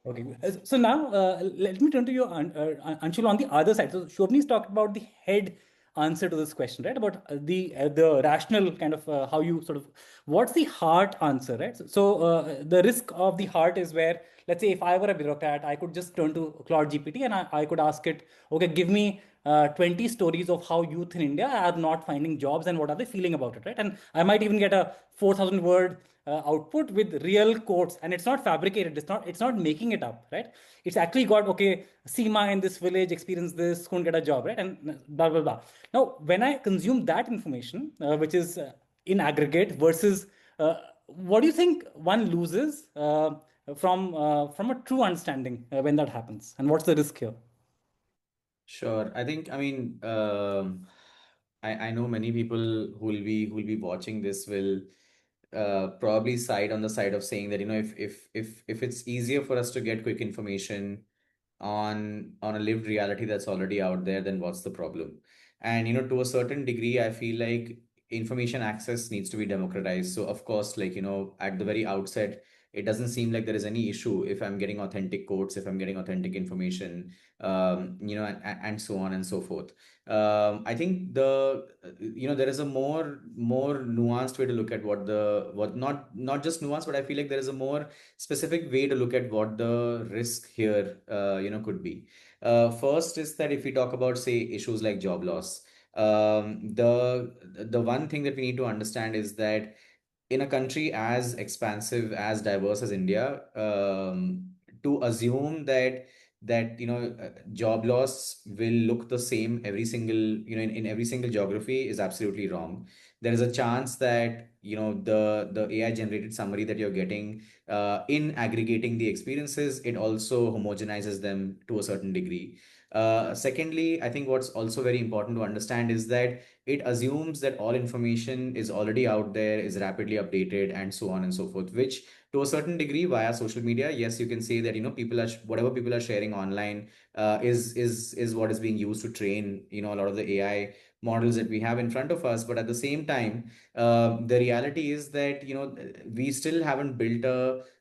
Okay, so now let me turn to you, Anshul, on the other side. So Shobhini's talked about the head answer to this question, right? About the rational kind of how you sort of, what's the heart answer, right? So the risk of the heart is where, let's say, if I were a bureaucrat, I could just turn to Claude GPT and I could ask it, okay, give me 20 stories of how youth in India are not finding jobs and what are they feeling about it, right? And I might even get a 4,000 word output with real quotes, and it's not fabricated. It's not making it up, right? It's actually got, okay, Seema in this village experienced this, couldn't get a job, right? And blah blah blah. Now, when I consume that information, which is in aggregate versus what do you think one loses from a true understanding when that happens, and what's the risk here? Sure. I mean, I know many people who will be watching this will probably side on the side of saying that, if it's easier for us to get quick information on a lived reality that's already out there, then what's the problem? And to a certain degree, I feel like information access needs to be democratized. So of course, like, at the very outset, it doesn't seem like there is any issue if I'm getting authentic quotes, if I'm getting authentic information, and so on and so forth. I think there is a more nuanced way to look at what not just nuanced, but I feel like there is a more specific way to look at what the risk here, could be. First is that if we talk about, say, issues like job loss, The one thing that we need to understand is that in a country as expansive, as diverse as India, to assume that job loss will look the same every single in every single geography is absolutely wrong. There is a chance that the AI generated summary that you're getting, in aggregating the experiences, it also homogenizes them to a certain degree. Secondly, I think what's also very important to understand is that it assumes that all information is already out there, is rapidly updated, and so on and so forth, which to a certain degree via social media, yes, you can say that people are whatever people are sharing online is what is being used to train a lot of the AI models that we have in front of us. But at the same time, the reality is that we still haven't built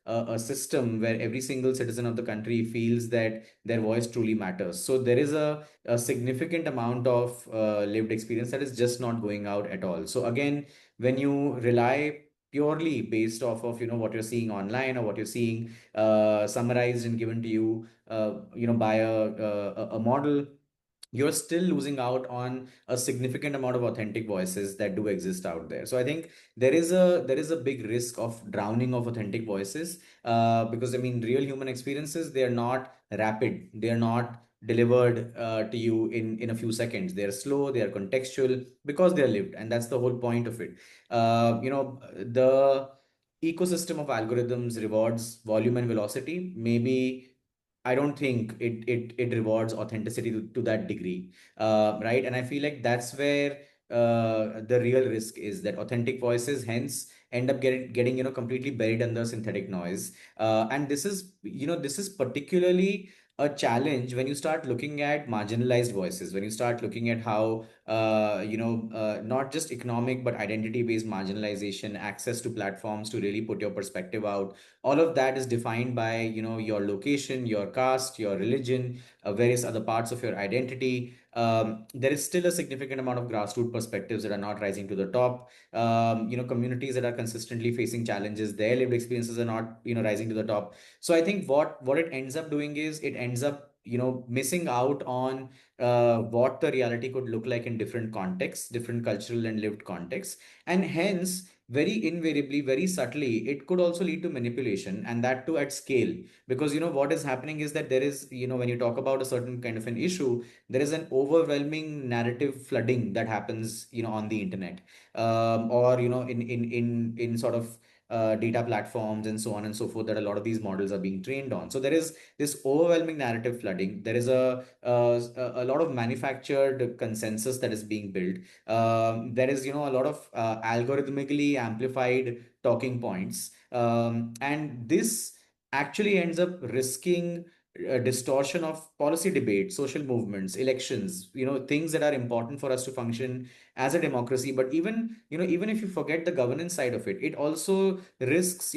a system where every single citizen of the country feels that their voice truly matters. So there is a significant amount of lived experience that is just not going out at all. So again, when you rely purely based off of what you're seeing online or what you're seeing summarized and given to you by a model, you're still losing out on a significant amount of authentic voices that do exist out there. So I think there is a big risk of drowning of authentic voices, because I mean, real human experiences, they are not rapid, they are not delivered to you in a few seconds. They are slow, they are contextual, because they are lived, and that's the whole point of it. The ecosystem of algorithms rewards volume and velocity. Maybe I don't think it rewards authenticity to that degree, right? And I feel like that's where the real risk is, that authentic voices hence end up getting completely buried under synthetic noise. And this is particularly a challenge when you start looking at marginalized voices, when you start looking at how not just economic but identity based marginalization, access to platforms to really put your perspective out, all of that is defined by your location, your caste, your religion, various other parts of your identity. There is still a significant amount of grassroots perspectives that are not rising to the top. Communities that are consistently facing challenges, their lived experiences are not rising to the top. So I think what it ends up doing is, it ends up missing out on what the reality could look like in different contexts, different cultural and lived contexts. And hence, very invariably, very subtly, it could also lead to manipulation, and that too at scale. Because what is happening is that there is, when you talk about a certain kind of an issue, there is an overwhelming narrative flooding that happens on the internet, or in sort of data platforms and so on and so forth, that a lot of these models are being trained on. So there is this overwhelming narrative flooding. There is a lot of manufactured consensus that is being built. There is a lot of algorithmically amplified talking points, and this actually ends up risking distortion of policy debate, social movements, elections, things that are important for us to function as a democracy. But even if you forget the governance side of it, it also risks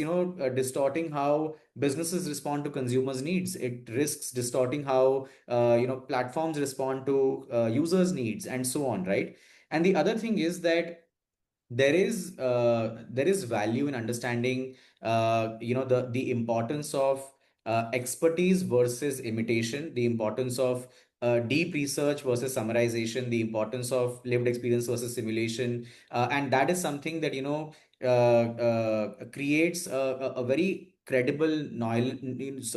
distorting how businesses respond to consumers needs. It risks distorting how platforms respond to users needs, and so on, right? And the other thing is that there is value in understanding the importance of expertise versus imitation, the importance of deep research versus summarization, the importance of lived experience versus simulation. And that is something that creates a very credible knowledge,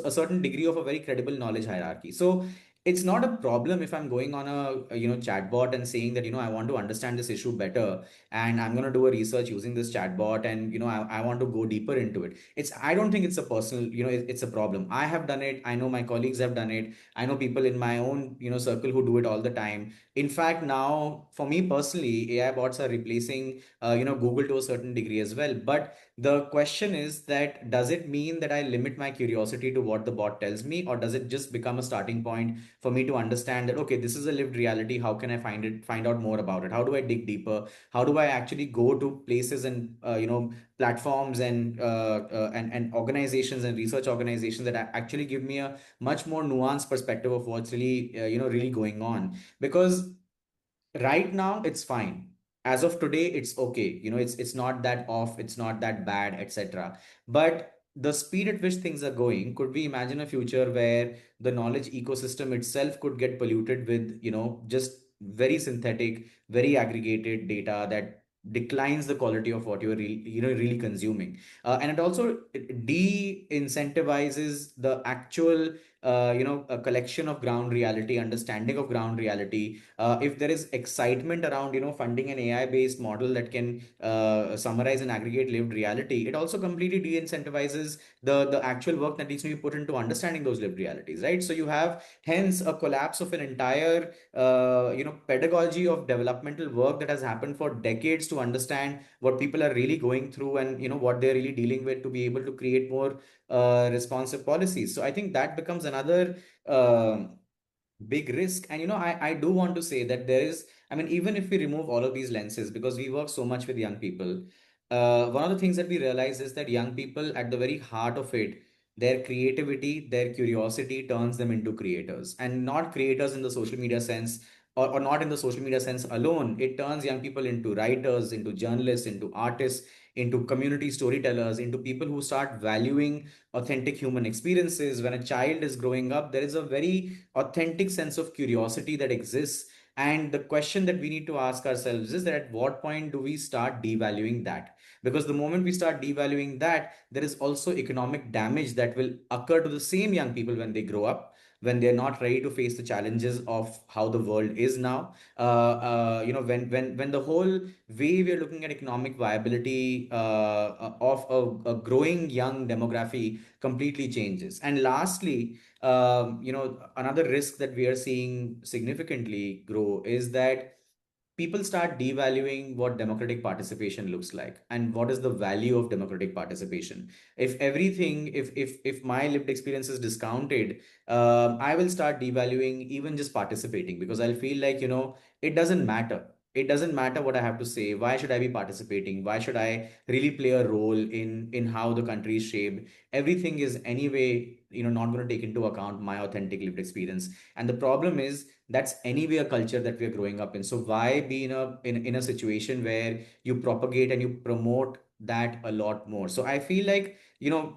a certain degree of a very credible knowledge hierarchy. So it's not a problem if I'm going on a chatbot and saying that I want to understand this issue better, and I'm going to do a research using this chatbot, and I want to go deeper into it. I don't think it's a personal, it's a problem. I have done it, I know my colleagues have done it, I know people in my own circle who do it all the time. In fact, now for me personally, AI bots are replacing Google to a certain degree as well. But the question is that, does it mean that I limit my curiosity to what the bot tells me, or does it just become a starting point for me to understand that, okay, this is a lived reality, how can I find out more about it, how do I dig deeper, how do I actually go to places and platforms and and organizations and research organizations that actually give me a much more nuanced perspective of what's really really going on. Because right now it's fine, as of today it's okay, it's not that off, it's not that bad, etc. But the speed at which things are going, could we imagine a future where the knowledge ecosystem itself could get polluted with just very synthetic, very aggregated data that declines the quality of what you're really consuming. And it also de-incentivizes the actual a collection of ground reality, understanding of ground reality. If there is excitement around funding an AI based model that can summarize and aggregate lived reality, it also completely de-incentivizes the actual work that needs to be put into understanding those lived realities, right? So you have hence a collapse of an entire pedagogy of developmental work that has happened for decades to understand what people are really going through and what they're really dealing with, to be able to create more responsive policies. So I think that becomes another big risk. And I do want to say that there is, I mean, even if we remove all of these lenses, because we work so much with young people, one of the things that we realize is that young people, at the very heart of it, their creativity, their curiosity turns them into creators, and not creators in the social media sense, or not in the social media sense alone. It turns young people into writers, into journalists, into artists, into community storytellers, into people who start valuing authentic human experiences. When a child is growing up, there is a very authentic sense of curiosity that exists. And the question that we need to ask ourselves is that at what point do we start devaluing that? Because the moment we start devaluing that, there is also economic damage that will occur to the same young people when they grow up, when they're not ready to face the challenges of how the world is now. When the whole way we are looking at economic viability of a growing young demography completely changes. And lastly, another risk that we are seeing significantly grow is that people start devaluing what democratic participation looks like and what is the value of democratic participation. If everything, if my lived experience is discounted, I will start devaluing even just participating, because I'll feel like it doesn't matter. It doesn't matter what I have to say. Why should I be participating? Why should I really play a role in how the country is shaped? Everything is anyway not going to take into account my authentic lived experience. And the problem is, that's anyway a culture that we are growing up in. So why be in a situation where you propagate and you promote that a lot more? So I feel like,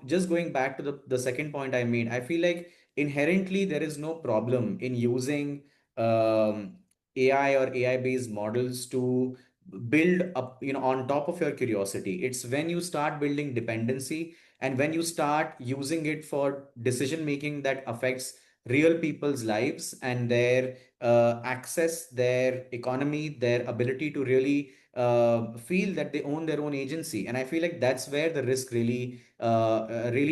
just going back to the second point I made, I feel like inherently there is no problem in using AI or AI based models to build up, on top of your curiosity. It's when you start building dependency, and when you start using it for decision making that affects real people's lives and their access, their economy, their ability to really feel that they own their own agency. And I feel like that's where the risk really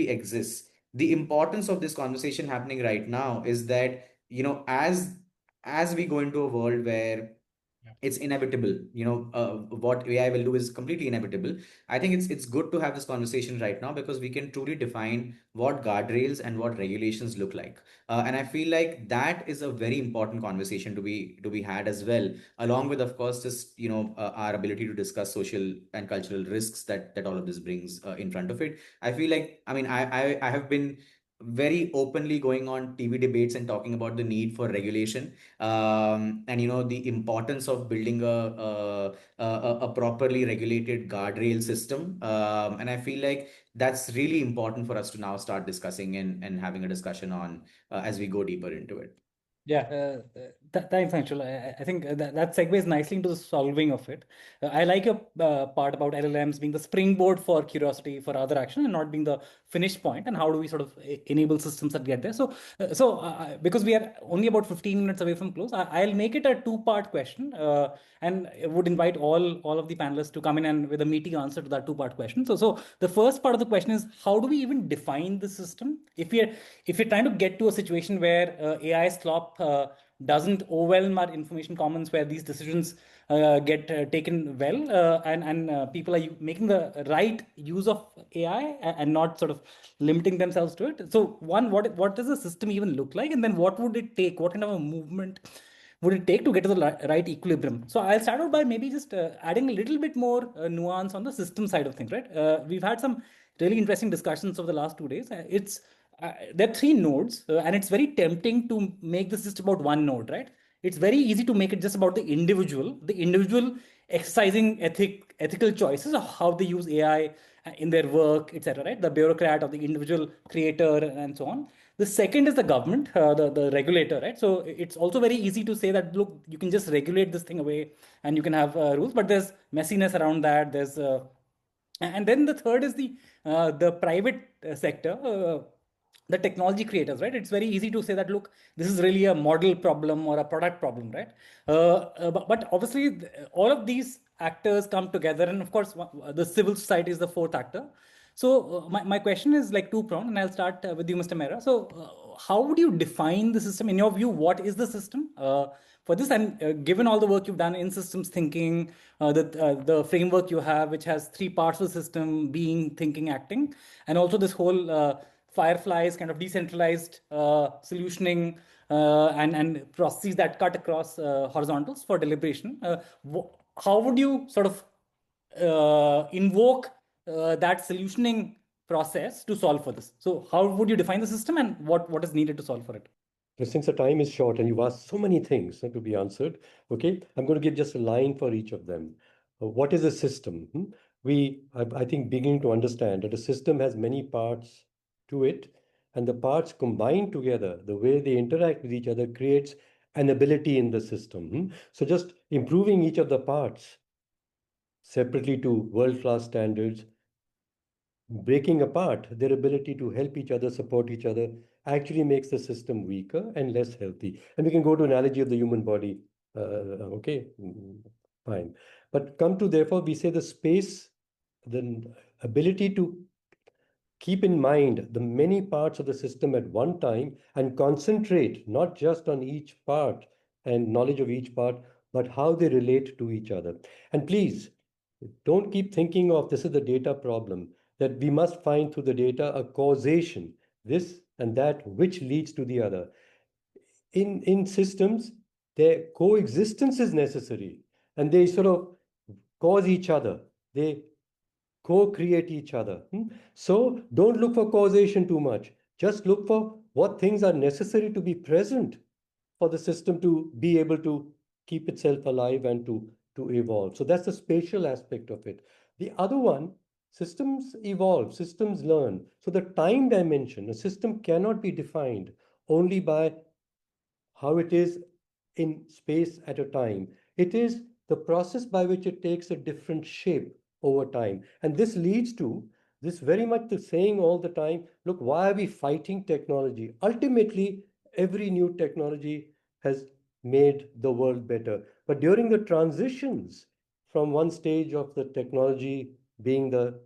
exists. The importance of this conversation happening right now is that, as we go into a world where it's inevitable, what AI will do is completely inevitable. I think it's good to have this conversation right now, because we can truly define what guardrails and what regulations look like. And I feel like that is a very important conversation to be had as well, along with, of course, just our ability to discuss social and cultural risks that all of this brings in front of it. I feel like, I mean, I have been very openly going on TV debates and talking about the need for regulation, and the importance of building a properly regulated guardrail system. And I feel like that's really important for us to now start discussing and having a discussion on, as we go deeper into it. Yeah, thanks, Anshul. I think that segues nicely into the solving of it. I like your part about LLMs being the springboard for curiosity for other action and not being the finish point. And how do we sort of enable systems that get there? So, because we are only about 15 minutes away from close, I'll make it a two-part question, and would invite all of the panelists to come in and with a meaty answer to that two-part question. So the first part of the question is, how do we even define the system? If we're trying to get to a situation where AI slop doesn't overwhelm our information commons, where these decisions get taken well, and people are making the right use of AI and not sort of limiting themselves to it. So one, what does the system even look like, and then what would it take? What kind of a movement would it take to get to the right equilibrium? So I'll start out by maybe just adding a little bit more nuance on the system side of things, right? We've had some really interesting discussions over the last 2 days. There are three nodes, and it's very tempting to make this just about one node, right? It's very easy to make it just about the individual exercising ethical choices of how they use AI in their work, etc. Right? The bureaucrat or the individual creator and so on. The second is the government, the regulator, right? So it's also very easy to say that, look, you can just regulate this thing away and you can have rules, but there's messiness around that. And then the third is the private sector, the technology creators, right? It's very easy to say that, look, this is really a model problem or a product problem, right? But obviously, all of these actors come together, and of course, the civil society is the fourth actor. So my question is like two-pronged, and I'll start with you, Mr. Mehra. So how would you define the system? In your view, what is the system for this? And given all the work you've done in systems thinking, the framework you have, which has three parts of the system: being, thinking, acting, and also this whole Fireflies kind of decentralized solutioning and processes that cut across horizontals for deliberation. How would you sort of invoke that solutioning process to solve for this? So how would you define the system, and what is needed to solve for it? So since the time is short and you've asked so many things to be answered, okay, I'm going to give just a line for each of them. What is a system? I think, beginning to understand that a system has many parts to it, and the parts combined together, the way they interact with each other, creates an ability in the system. So just improving each of the parts separately to world-class standards, breaking apart their ability to help each other, support each other, actually makes the system weaker and less healthy. And we can go to analogy of the human body. Okay, fine. But come to, therefore, we say the space, the ability to keep in mind the many parts of the system at one time and concentrate not just on each part and knowledge of each part, but how they relate to each other. And please, don't keep thinking of this is the data problem, that we must find through the data a causation, this and that, which leads to the other. In systems, their coexistence is necessary, and they sort of cause each other. They co-create each other. So don't look for causation too much. Just look for what things are necessary to be present for the system to be able to keep itself alive and to evolve. So that's the spatial aspect of it. The other one, systems evolve, systems learn. So the time dimension, a system cannot be defined only by how it is in space at a time. It is the process by which it takes a different shape over time. And this leads to this very much the saying all the time, look, why are we fighting technology? Ultimately, every new technology has made the world better. But during the transitions from one stage of the technology being the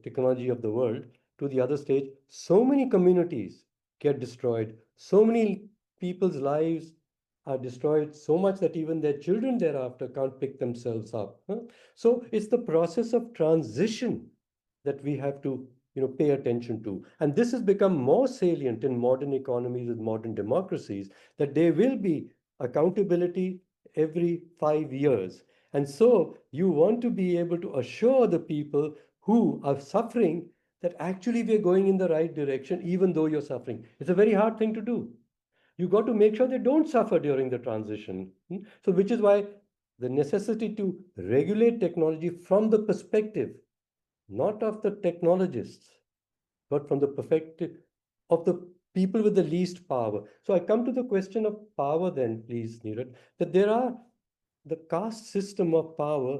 technology of the world to the other stage, so many communities get destroyed. So many people's lives are destroyed so much that even their children thereafter can't pick themselves up. So it's the process of transition that we have to pay attention to. And this has become more salient in modern economies with modern democracies, that there will be accountability every 5 years. And so you want to be able to assure the people who are suffering that actually we're going in the right direction, even though you're suffering. It's a very hard thing to do. You got to make sure they don't suffer during the transition. So which is why the necessity to regulate technology from the perspective, not of the technologists, but from the perspective of the people with the least power. So I come to the question of power then, please, Neeraj, that the caste system of power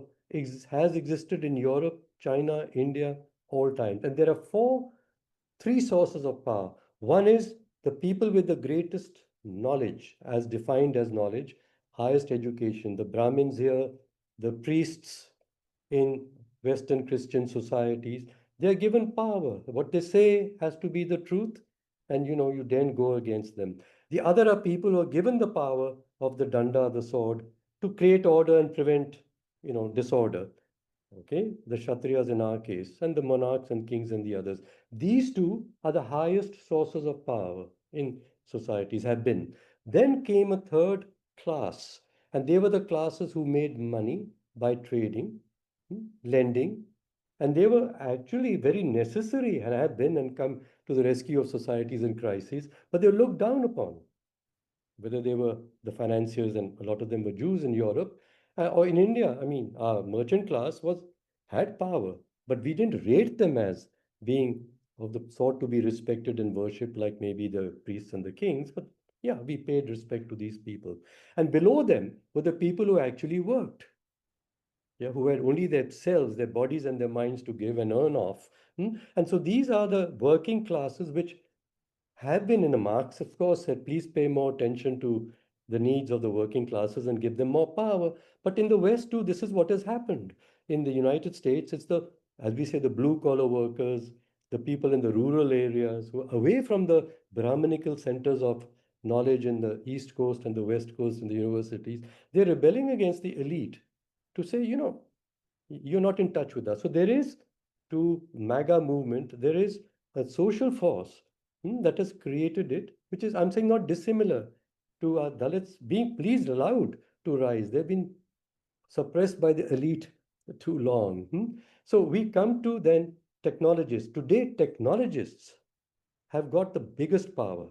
has existed in Europe, China, India, all times. And there are three sources of power. One is the people with the greatest knowledge, as defined as knowledge, highest education, the Brahmins here, the priests in Western Christian societies, they're given power. What they say has to be the truth, and you then go against them. The other are people who are given the power of the danda, the sword, to create order and prevent, disorder. Okay, the Kshatriyas in our case, and the monarchs and kings and the others. These two are the highest sources of power in societies, have been. Then came a third class, and they were the classes who made money by trading, lending, and they were actually very necessary and have been and come to the rescue of societies in crises, but they were looked down upon, whether they were the financiers, and a lot of them were Jews in Europe, or in India. I mean, our merchant class had power, but we didn't rate them as being of the sort to be respected and worshipped, like maybe the priests and the kings. But yeah, we paid respect to these people. And below them were the people who actually worked, yeah, who had only themselves, their bodies and their minds to give and earn off. And so these are the working classes which have been in a Marx, of course, said, please pay more attention to the needs of the working classes and give them more power. But in the West, too, this is what has happened. In the United States, it's the, as we say, the blue collar workers, the people in the rural areas who are away from the Brahminical centers of knowledge in the East Coast and the West Coast and the universities. They're rebelling against the elite to say, you're not in touch with us. So there is, to MAGA movement, there is a social force that has created it, which is, I'm saying, not dissimilar to Dalits being pleased, allowed to rise. They've been suppressed by the elite too long. So we come to then technologists. Today, technologists have got the biggest power,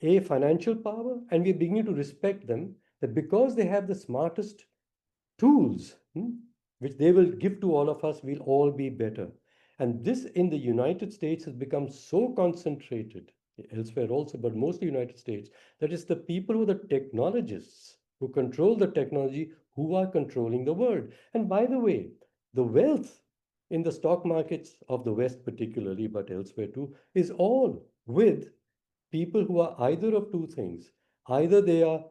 a financial power, and we're beginning to respect them, that because they have the smartest tools, which they will give to all of us, we'll all be better. And this in the United States has become so concentrated, elsewhere also, but mostly United States, that it's the people who are the technologists who control the technology who are controlling the world. And by the way, the wealth in the stock markets of the West particularly, but elsewhere too, is all with people who are either of two things. Either they are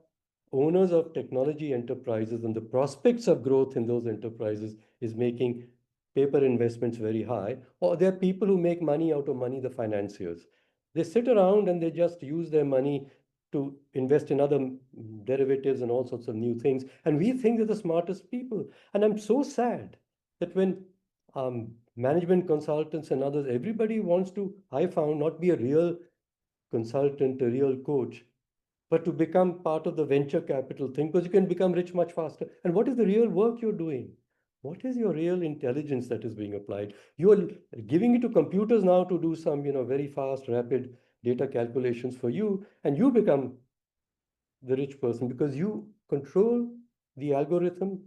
owners of technology enterprises, and the prospects of growth in those enterprises is making paper investments very high, or there are people who make money out of money, the financiers. They sit around and they just use their money to invest in other derivatives and all sorts of new things. And we think they're the smartest people. And I'm so sad that when management consultants and others, everybody wants to, I found, not be a real consultant, a real coach, but to become part of the venture capital thing, because you can become rich much faster. And what is the real work you're doing? What is your real intelligence that is being applied? You're giving it to computers now to do some, very fast, rapid data calculations for you, and you become the rich person because you control the algorithm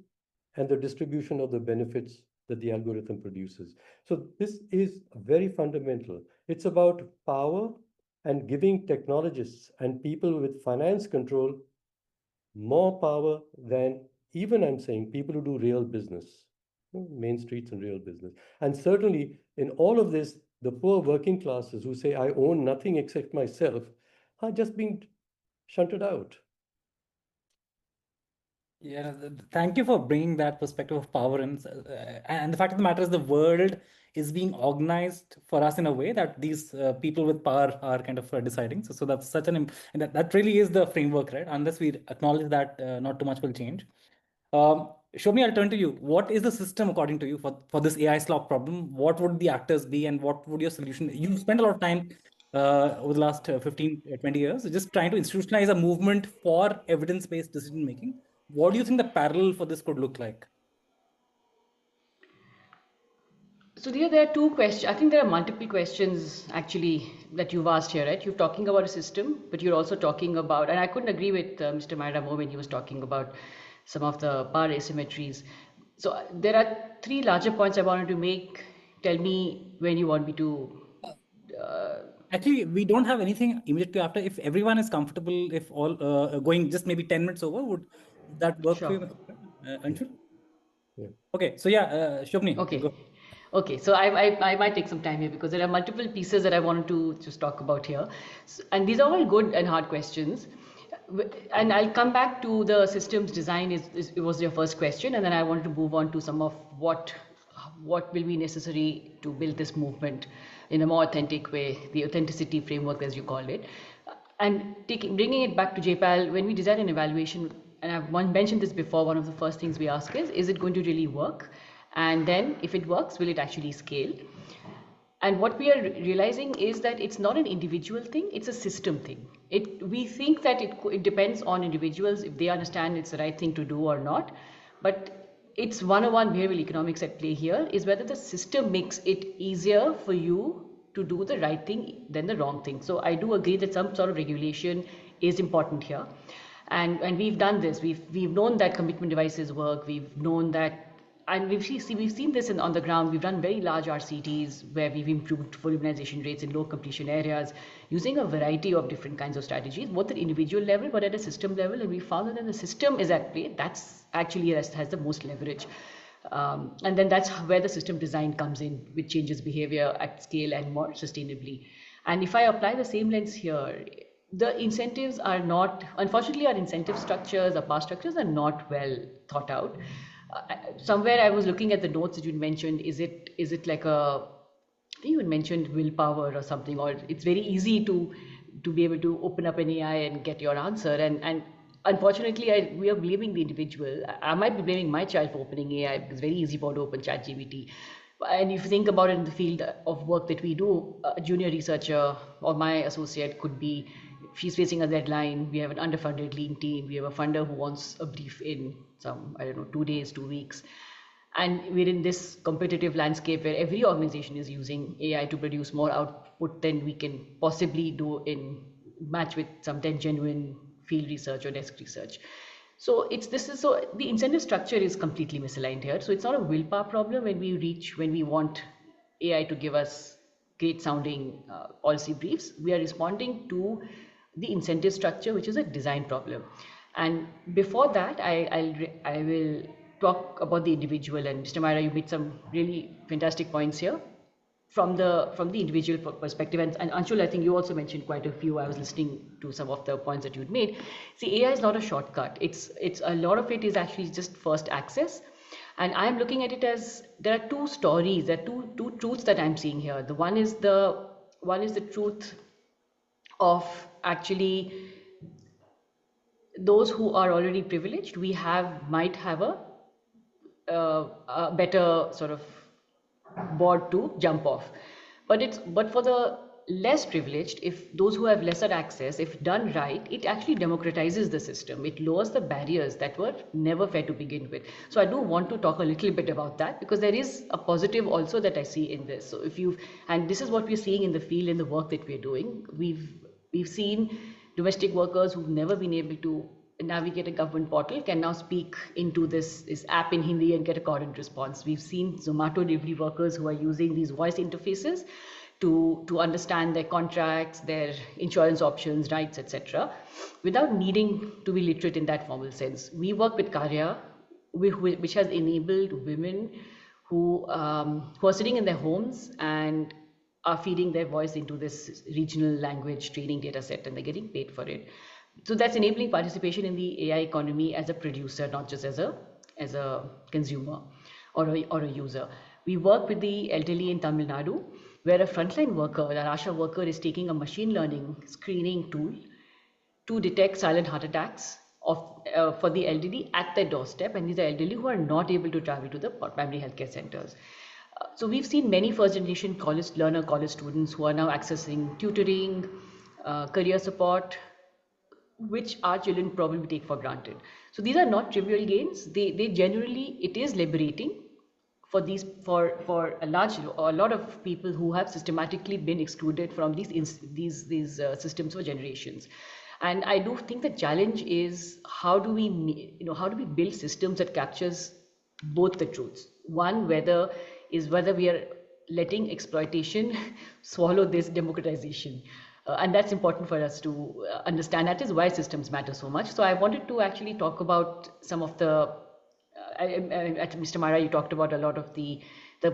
and the distribution of the benefits that the algorithm produces. So this is very fundamental. It's about power and giving technologists and people with finance control more power than even, I'm saying, people who do real business, main streets and real business. And certainly in all of this, the poor working classes who say, I own nothing except myself, are just being shunted out. Yeah, thank you for bringing that perspective of power in. And the fact of the matter is, the world is being organized for us in a way that these people with power are kind of deciding. So that's such and that really is the framework, right? Unless we acknowledge that, not too much will change. Shobhini, I'll turn to you. What is the system, according to you, for this AI slop problem? What would the actors be, and what would your solution? You spent a lot of time over the last 15, 20 years just trying to institutionalize a movement for evidence-based decision making. What do you think the parallel for this could look like? So there are two questions. I think there are multiple questions actually that you've asked here, right? You're talking about a system, but you're also talking about, and I couldn't agree with Mr. Maira more when he was talking about some of the power asymmetries. So there are three larger points I wanted to make. Tell me when you want me to. Actually, we don't have anything immediately after. If everyone is comfortable, if all going just maybe 10 minutes over, would that work for Sure. you, Anshul? Yeah. Okay, so yeah, Shobhini, Okay. go. Okay, so I might take some time here because there are multiple pieces that I wanted to just talk about here. So, and these are all good and hard questions. And I'll come back to the systems design it was your first question, and then I want to move on to some of what will be necessary to build this movement in a more authentic way, the authenticity framework as you called it. And bringing it back to JPAL, when we design an evaluation, and I've mentioned this before, one of the first things we ask is it going to really work? And then if it works, will it actually scale? And what we are realizing is that it's not an individual thing, it's a system thing. We think that it depends on individuals if they understand it's the right thing to do or not. But it's 101 behavioral economics at play here, is whether the system makes it easier for you to do the right thing than the wrong thing. So I do agree that some sort of regulation is important here. And we've done this. We've known that commitment devices work. We've known that and we've seen this on the ground. We've run very large RCTs where we've improved full immunization rates in low completion areas using a variety of different kinds of strategies, both at individual level but at a system level. And we found that when the system is at play, that's actually has the most leverage. And then that's where the system design comes in, which changes behavior at scale and more sustainably. And if I apply the same lens here, the incentives are not, unfortunately, our incentive structures, our power structures are not well thought out. Somewhere I was looking at the notes that you mentioned. Is it like I think you mentioned willpower or something, or it's very easy to be able to open up an AI and get your answer. And unfortunately, we are blaming the individual. I might be blaming my child for opening AI because it's very easy for to open ChatGPT. And if you think about it in the field of work that we do, a junior researcher or my associate could be, she's facing a deadline, we have an underfunded lean team, we have a funder who wants a brief in some, 2 days, 2 weeks. And we're in this competitive landscape where every organization is using AI to produce more output than we can possibly do in match with some genuine field research or desk research. So the incentive structure is completely misaligned here. So it's not a willpower problem when we want AI to give us great sounding policy briefs. We are responding to the incentive structure, which is a design problem. And before that, I will talk about the individual. And Mr. Maira, you made some really fantastic points here from the individual perspective. And Anshul, I think you also mentioned quite a few. I was listening to some of the points that you'd made. See, AI is not a shortcut. It's a lot of it is actually just first access. And I'm looking at it as there are two stories, there are two truths that I'm seeing here. The one is the truth of actually those who are already privileged. Might have a better sort of board to jump off, but for the less privileged, if those who have lesser access, if done right, it actually democratizes the system. It lowers the barriers that were never fair to begin with. So I do want to talk a little bit about that, because there is a positive also that I see in this. So and this is what we're seeing in the field, in the work that we're doing. We've seen domestic workers who've never been able to navigate a government portal can now speak into this app in Hindi and get a current response. We've seen Zomato delivery workers who are using these voice interfaces to understand their contracts, their insurance options, rights, etc., without needing to be literate in that formal sense. We work with Karya, which has enabled women who are sitting in their homes and are feeding their voice into this regional language training data set, and they're getting paid for it. So that's enabling participation in the AI economy as a producer, not just as a consumer or a user. We work with the elderly in Tamil Nadu, where a frontline worker, an ASHA worker, is taking a machine learning screening tool to detect silent heart attacks for the elderly at their doorstep, and these are elderly who are not able to travel to the primary healthcare centers. So we've seen many first-generation college students who are now accessing tutoring, career support, which our children probably take for granted. So these are not trivial gains. They generally, it is liberating for a lot of people who have systematically been excluded from these systems for generations. And I do think the challenge is how do we build systems that captures both the truths. One, whether we are letting exploitation swallow this democratization. And that's important for us to understand. That is why systems matter so much. So I wanted to actually talk about some of the, Mr. Maira, you talked about a lot of the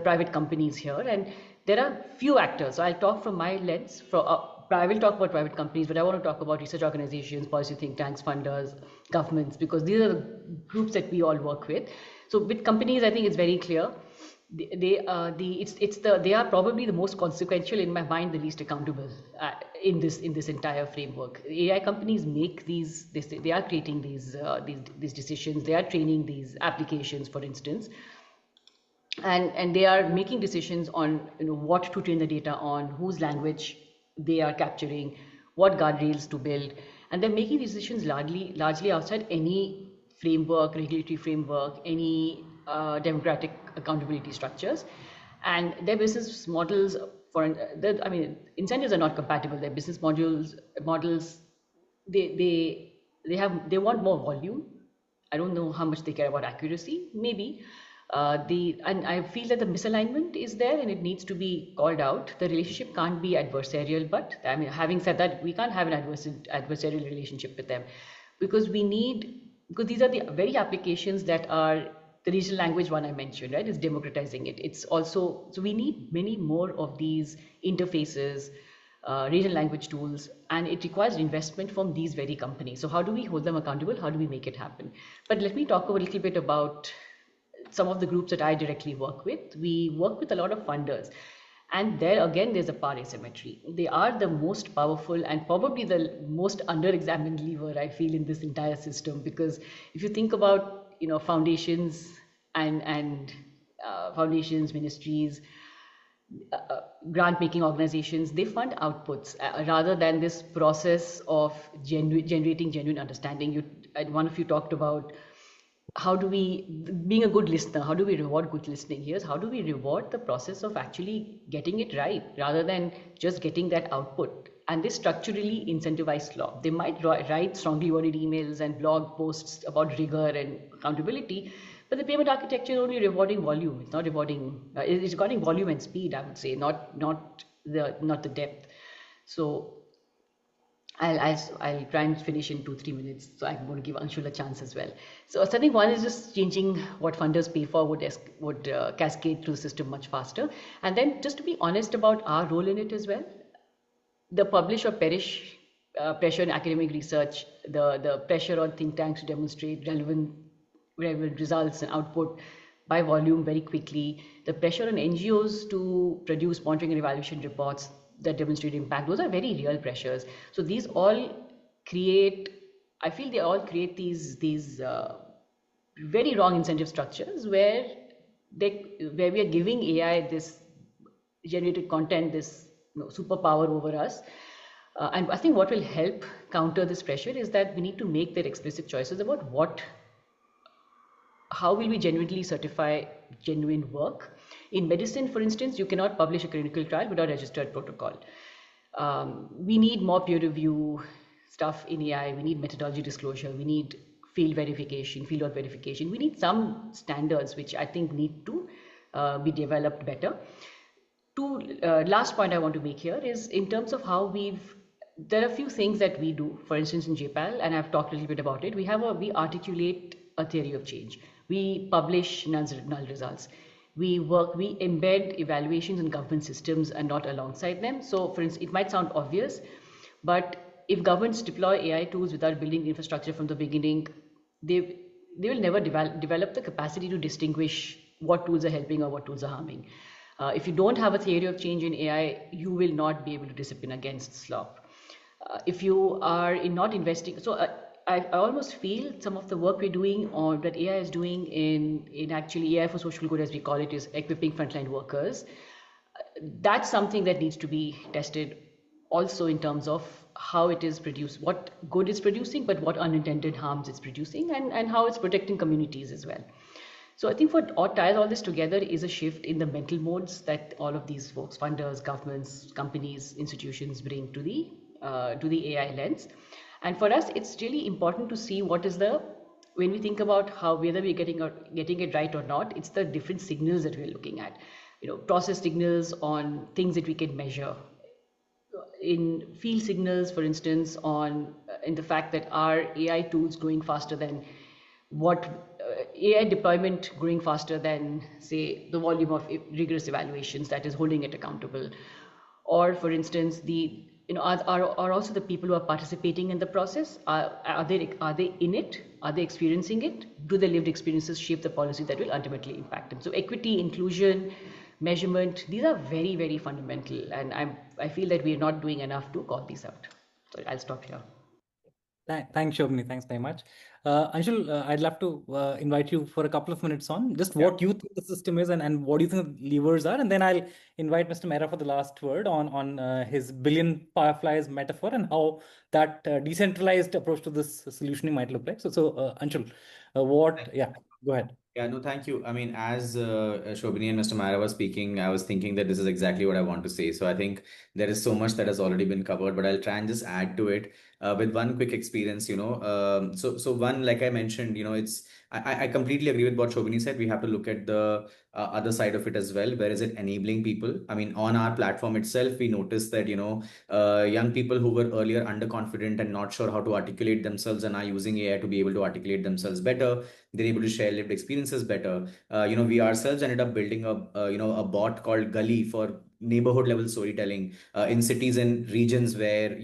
private companies here, and there are few actors. So I'll talk from my lens. I will talk about private companies, but I want to talk about research organizations, policy think tanks, funders, governments, because these are the groups that we all work with. So with companies, I think it's very clear. They are probably the most consequential, in my mind, the least accountable in this entire framework. AI companies make they are creating these decisions. They are training these applications, for instance, and they are making decisions on what to train the data on, whose language they are capturing, what guardrails to build, and they're making decisions largely outside any framework, regulatory framework, any democratic accountability structures. And their business models incentives are not compatible. Their business models they want more volume. I don't know how much they care about accuracy, maybe, And I feel that the misalignment is there and it needs to be called out. The relationship can't be adversarial, but I mean, having said that, we can't have an adversarial relationship with them because these are the very applications that are the regional language one I mentioned, right? Is democratizing it. It's also, so we need many more of these interfaces, regional language tools, and it requires investment from these very companies. So how do we hold them accountable? How do we make it happen? But let me talk a little bit about some of the groups that I directly work with. We work with a lot of funders. And there again, there's a power asymmetry. They are the most powerful and probably the most under-examined lever, I feel, in this entire system. Because if you think about, foundations and foundations, ministries, grant-making organizations, they fund outputs rather than this process of generating genuine understanding. One of you talked about being a good listener, how do we reward good listening? Here's how do we reward the process of actually getting it right rather than just getting that output. And they structurally incentivize slop. They might write strongly worded emails and blog posts about rigor and accountability, but the payment architecture is only rewarding volume. It's not rewarding, it's rewarding volume and speed, I would say, not the depth. So I'll try and finish in 2-3 minutes. So I'm going to give Anshul a chance as well. So I think one is just changing what funders pay for would cascade through the system much faster. And then just to be honest about our role in it as well, the publish or perish pressure in academic research, the pressure on think tanks to demonstrate relevant results and output by volume very quickly, the pressure on NGOs to produce monitoring and evaluation reports that demonstrate impact, those are very real pressures. So these all create, I feel they all create these very wrong incentive structures where we are giving AI this generated content, this superpower over us. And I think what will help counter this pressure is that we need to make their explicit choices about how will we genuinely certify genuine work. In medicine, for instance, you cannot publish a clinical trial without a registered protocol. We need more peer review stuff in AI. We need methodology disclosure. We need field work verification. We need some standards which I think need to be developed better. Last point I want to make here is in terms of how there are a few things that we do. For instance, in JPAL, and I've talked a little bit about it, we articulate a theory of change. We publish null results. We embed evaluations in government systems and not alongside them. So for instance, it might sound obvious, but if governments deploy AI tools without building infrastructure from the beginning, they will never develop the capacity to distinguish what tools are helping or what tools are harming. If you don't have a theory of change in AI, you will not be able to discipline against slop. If you are not investing, so I almost feel some of the work we're doing or that AI is doing in actually AI for social good, as we call it, is equipping frontline workers. That's something that needs to be tested also in terms of how it is produced, what good it's producing, but what unintended harms it's producing, and how it's protecting communities as well. So I think what ties all this together is a shift in the mental modes that all of these folks, funders, governments, companies, institutions bring to the AI lens. And for us, it's really important to see when we think about whether we're getting it right or not, it's the different signals that we're looking at. Process signals on things that we can measure. In field signals, for instance, in the fact that our AI tools growing faster than AI deployment growing faster than, say, the volume of rigorous evaluations that is holding it accountable. Or, for instance, are also the people who are participating in the process, are they in it? Are they experiencing it? Do their lived experiences shape the policy that will ultimately impact them? So equity, inclusion, measurement, these are very, very fundamental. And I feel that we are not doing enough to call these out. So I'll stop here. Thanks, Shobhini. Thanks very much. Anshul, I'd love to invite you for a couple of minutes on just what you think the system is and what do you think the levers are. And then I'll invite Mr. Maira for the last word on his billion fireflies metaphor and how that decentralized approach to this solutioning might look like. So Anshul, go ahead. Yeah, no, thank you. I mean, as Shobhini and Mr. Maira was speaking, I was thinking that this is exactly what I want to say. So I think there is so much that has already been covered, but I'll try and just add to it with one quick experience. So one, like I mentioned, I completely agree with what Shobhini said. We have to look at the other side of it as well. Where is it enabling people? I mean, on our platform itself, we noticed that young people who were earlier underconfident and not sure how to articulate themselves and are using AI to be able to articulate themselves better. They're able to share lived experiences better. We ourselves ended up building a bot called Gully for neighborhood level storytelling in cities and regions where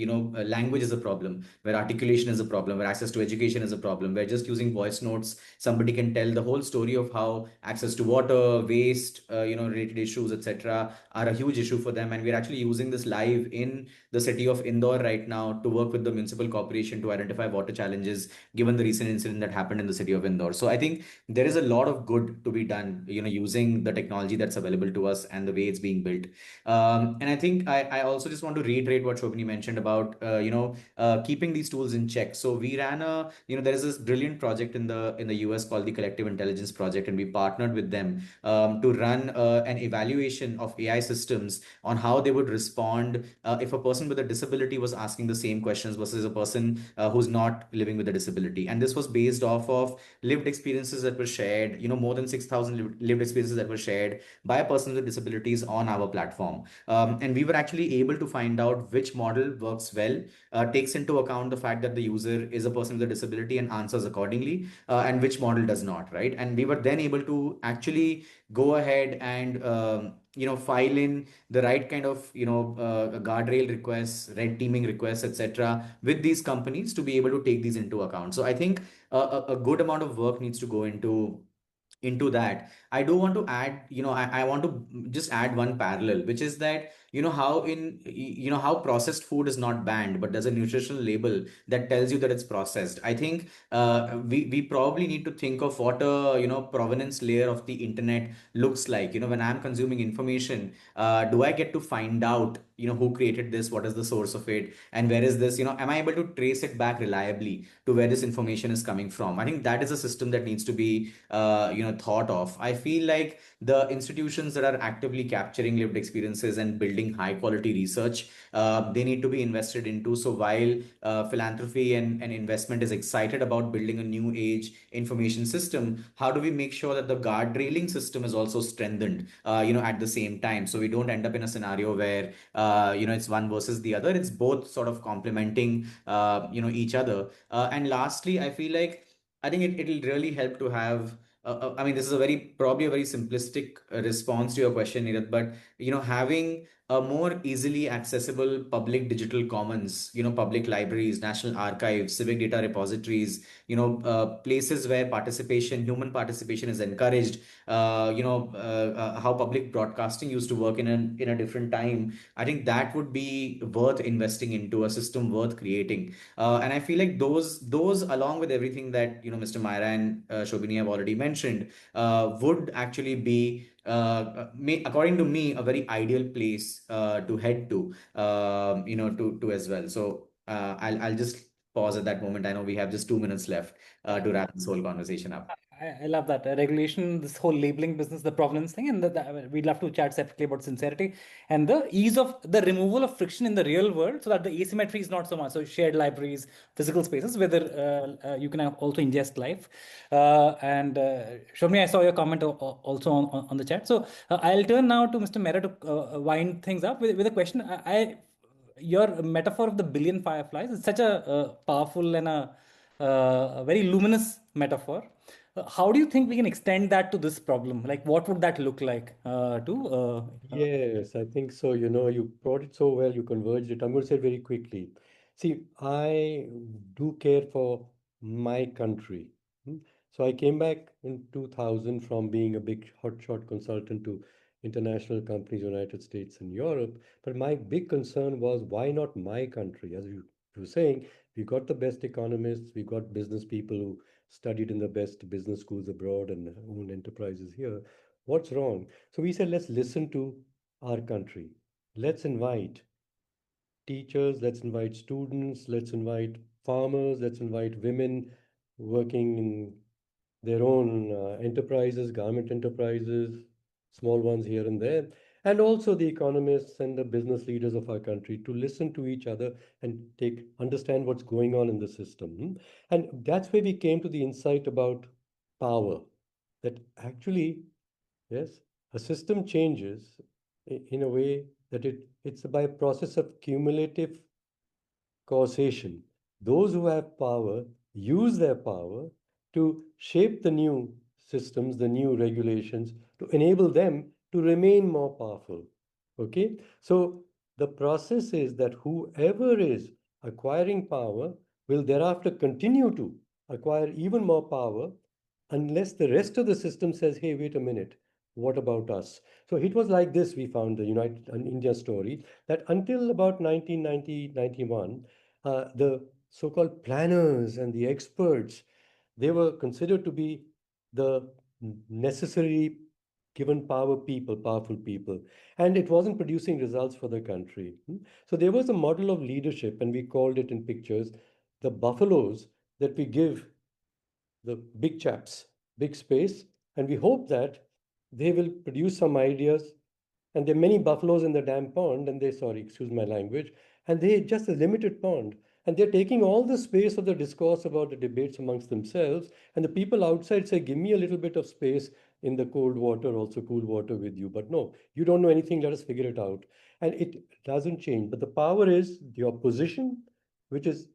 language is a problem, where articulation is a problem, where access to education is a problem, where just using voice notes somebody can tell the whole story of how access to water, waste, related issues, etc., are a huge issue for them. And we're actually using this live in the city of Indore right now to work with the municipal corporation to identify water challenges given the recent incident that happened in the city of Indore. So I think there is a lot of good to be done, using the technology that's available to us and the way it's being built. And I think I also just want to reiterate what Shobhini mentioned about, keeping these tools in check. So we ran there is this brilliant project in the US called the Collective Intelligence Project, and we partnered with them to run an evaluation of AI systems on how they would respond if a person with a disability was asking the same questions versus a person who's not living with a disability. And this was based off of lived experiences that were shared, more than 6,000 lived experiences that were shared by persons with disabilities on our platform. And we were actually able to find out which model works well, takes into account the fact that the user is a person with a disability and answers accordingly, and which model does not, right? And we were then able to actually go ahead and file in the right kind of guardrail requests, red teaming requests, etc., with these companies to be able to take these into account. So I think a good amount of work needs to go into that. I do want to add, I want to just add one parallel, which is that how processed food is not banned, but there's a nutritional label that tells you that it's processed. I think we probably need to think of what a provenance layer of the internet looks like. When I'm consuming information, do I get to find out who created this, what is the source of it, and where is this, am I able to trace it back reliably to where this information is coming from? I think that is a system that needs to be thought of. I feel like the institutions that are actively capturing lived experiences and building high quality research, they need to be invested into. So while philanthropy and investment is excited about building a new age information system, how do we make sure that the guard railing system is also strengthened at the same time, so we don't end up in a scenario where it's one versus the other. It's both sort of complementing each other. And lastly, I feel like I think it'll really help to have I mean, this is probably a very simplistic response to your question, Neeraj, but having a more easily accessible public digital commons, public libraries, national archives, civic data repositories, places where human participation is encouraged. How public broadcasting used to work in a different time. I think that would be worth investing into, a system worth creating. And I feel like those along with everything that Mr. Myra and Shobhini have already mentioned would actually be according to me a very ideal place to head to to as well. So I'll just pause at that moment. I know we have just 2 minutes left to wrap this whole conversation up. I love that regulation, this whole labeling business, the provenance thing, and we'd love to chat separately about sincerity and the ease of the removal of friction in the real world, so that the asymmetry is not so much. So shared libraries, physical spaces, whether you can also ingest live. And Shomni, I saw your comment also on the chat. So I'll turn now to Mr. Mehra to wind things up with a question. Your metaphor of the billion fireflies is such a powerful and a very luminous metaphor. How do you think we can extend that to this problem? Like, what would that look like Yes, I think so. You brought it so well, you converged it. I'm going to say it very quickly. See, I do care for my country. Hmm. So I came back in 2000 from being a big hotshot consultant to international companies, United States and Europe. But my big concern was, why not my country? As you were saying, we got the best economists, we got business people who studied in the best business schools abroad and own enterprises here. What's wrong? So we said, let's listen to our country. Let's invite teachers, let's invite students, let's invite farmers, let's invite women working in their own enterprises, garment enterprises, small ones here and there, and also the economists and the business leaders of our country to listen to each other and understand what's going on in the system. And that's where we came to the insight about power, that actually, yes, a system changes in a way that it's by a process of cumulative causation. Those who have power use their power to shape the new systems, the new regulations, to enable them to remain more powerful. Okay? So the process is that whoever is acquiring power will thereafter continue to acquire even more power unless the rest of the system says, hey, wait a minute, what about us? So it was like this, we found the United India story, that until about 1990, 91, the so-called planners and the experts, they were considered to be the necessary given powerful people, and it wasn't producing results for the country. So there was a model of leadership, and we called it in pictures the buffaloes that we give the big chaps, big space, and we hope that they will produce some ideas. And there are many buffaloes in the damn pond, and they, sorry, excuse my language, and they just a limited pond. And they're taking all the space of the discourse about the debates amongst themselves. And the people outside say, give me a little bit of space in the cold water, also cool water with you. But no, you don't know anything, let us figure it out. And it doesn't change. But the power is your position, which is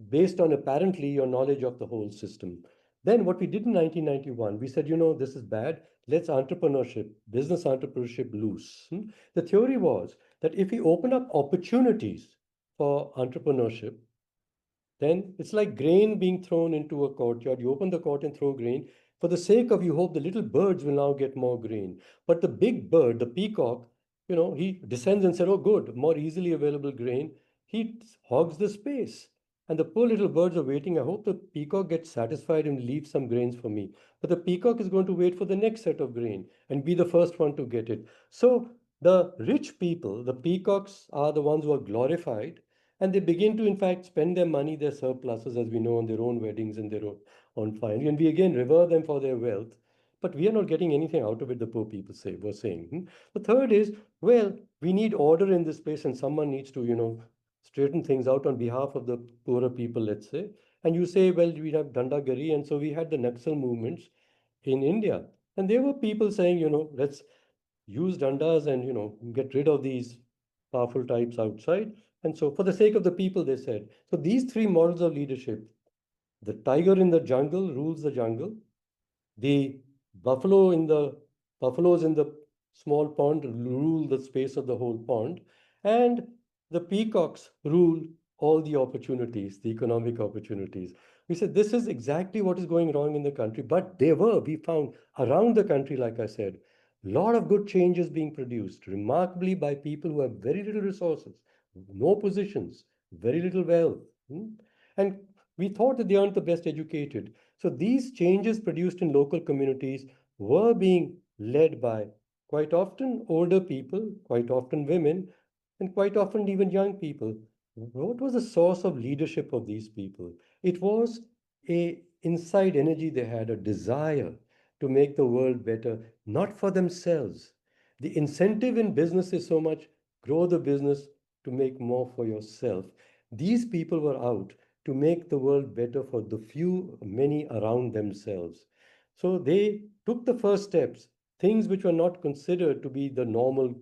based on apparently your knowledge of the whole system. Then what we did in 1991, we said, this is bad. Let's business entrepreneurship loose. The theory was that if we open up opportunities for entrepreneurship, then it's like grain being thrown into a courtyard. You open the court and throw grain. For the sake of you hope the little birds will now get more grain. But the big bird, the peacock, he descends and said, oh, good, more easily available grain. He hogs the space. And the poor little birds are waiting. I hope the peacock gets satisfied and leaves some grains for me. But the peacock is going to wait for the next set of grain and be the first one to get it. So the rich people, the peacocks, are the ones who are glorified, and they begin to, in fact, spend their money, their surpluses, as we know, on their own weddings and their own fine. And we again revere them for their wealth. But we are not getting anything out of it, the poor people were saying. The third is, well, we need order in this place, and someone needs to, straighten things out on behalf of the poorer people, let's say. And you say, well, we have Dandagari, and so we had the Naxal movements in India. And there were people saying, let's use dandas and, get rid of these powerful types outside. And so, for the sake of the people, they said. So, these three models of leadership, the tiger in the jungle rules the jungle, the buffaloes in the small pond rule the space of the whole pond, and the peacocks rule all the opportunities, the economic opportunities. We said this is exactly what is going wrong in the country, but we found around the country, like I said, a lot of good changes being produced, remarkably by people who have very little resources, no positions, very little wealth. And we thought that they aren't the best educated. So these changes produced in local communities were being led by quite often older people, quite often women, and quite often even young people. What was the source of leadership of these people? It was a inside energy they had, a desire to make the world better, not for themselves. The incentive in business is so much grow the business to make more for yourself. These people were out to make the world better for the few, many around themselves. So they took the first steps, things which were not considered to be the normal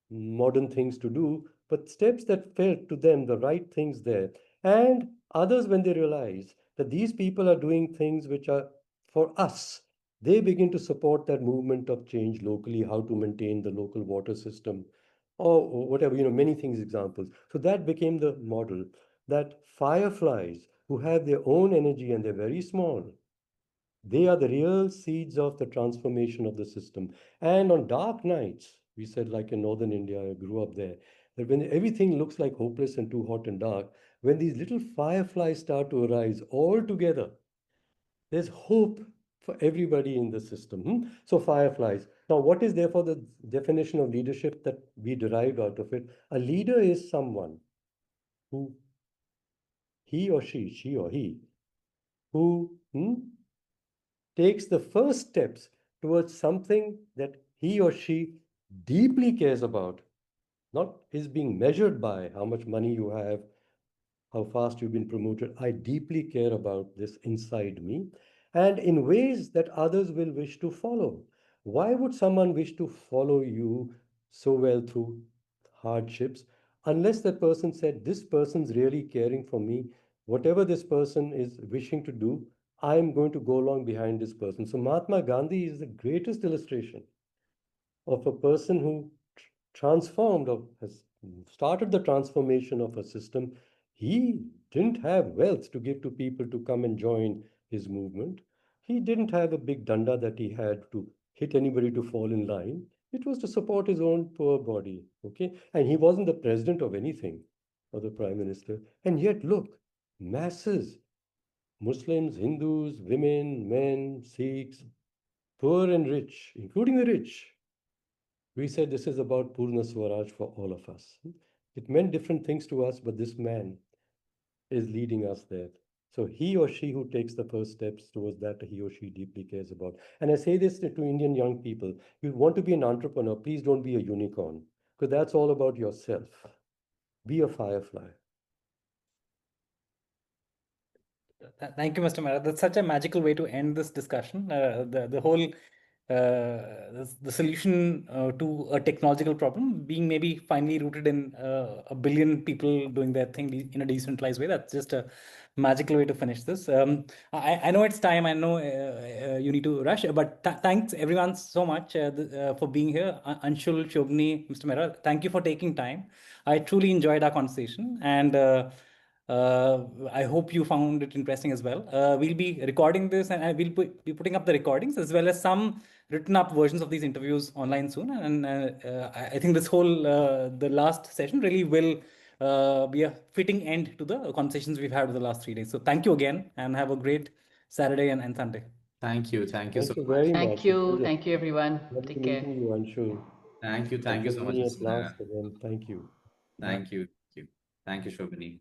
modern things to do, but steps that felt to them the right things there. And others, when they realize that these people are doing things which are for us, they begin to support that movement of change locally, how to maintain the local water system, or whatever, many things, examples. So that became the model, that fireflies who have their own energy and they're very small, they are the real seeds of the transformation of the system. And on dark nights, we said, like in northern India, I grew up there, that when everything looks like hopeless and too hot and dark, when these little fireflies start to arise all together, there's hope for everybody in the system. So, fireflies. Now, what is therefore the definition of leadership that we derived out of it? A leader is someone who, he or she or he, who takes the first steps towards something that he or she deeply cares about, not is being measured by how much money you have, how fast you've been promoted. I deeply care about this inside me and in ways that others will wish to follow. Why would someone wish to follow you so well through hardships unless that person said, this person's really caring for me? Whatever this person is wishing to do, I'm going to go along behind this person. So, Mahatma Gandhi is the greatest illustration of a person who transformed or has started the transformation of a system. He didn't have wealth to give to people to come and join his movement. He didn't have a big danda that he had to hit anybody to fall in line. It was to support his own poor body. Okay. And he wasn't the president of anything or the prime minister. And yet, look, masses, Muslims, Hindus, women, men, Sikhs, poor and rich, including the rich, we said this is about Purna Swaraj for all of us. It meant different things to us, but this man is leading us there. So he or she who takes the first steps towards that, he or she deeply cares about. And I say this to Indian young people: you want to be an entrepreneur, please don't be a unicorn, because that's all about yourself. Be a firefly. Thank you, Mr. Mehra. That's such a magical way to end this discussion. The whole the solution to a technological problem being maybe finally rooted in a billion people doing their thing in a decentralized way. That's just a magical way to finish this. I know it's time. I know you need to rush, but thanks everyone so much for being here. Anshul, Shobhini, Mr. Mehra, thank you for taking time. I truly enjoyed our conversation, and I hope you found it interesting as well. We'll be recording this, and I will be putting up the recordings as well as some written up versions of these interviews online soon. And I think this whole the last session really will be a fitting end to the conversations we've had over the last 3 days. So thank you again, and have a great Saturday and Sunday. Thank you. Thank you so Thank you much. very Thank much. It you. was a Thank you, everyone. pleasure Take care. meeting you, Anshul. Thank you. And Thank you so much, Shobhini Mr. at Nair. last again. Thank you. Thank you. Thank you. Thank you, Shobhini.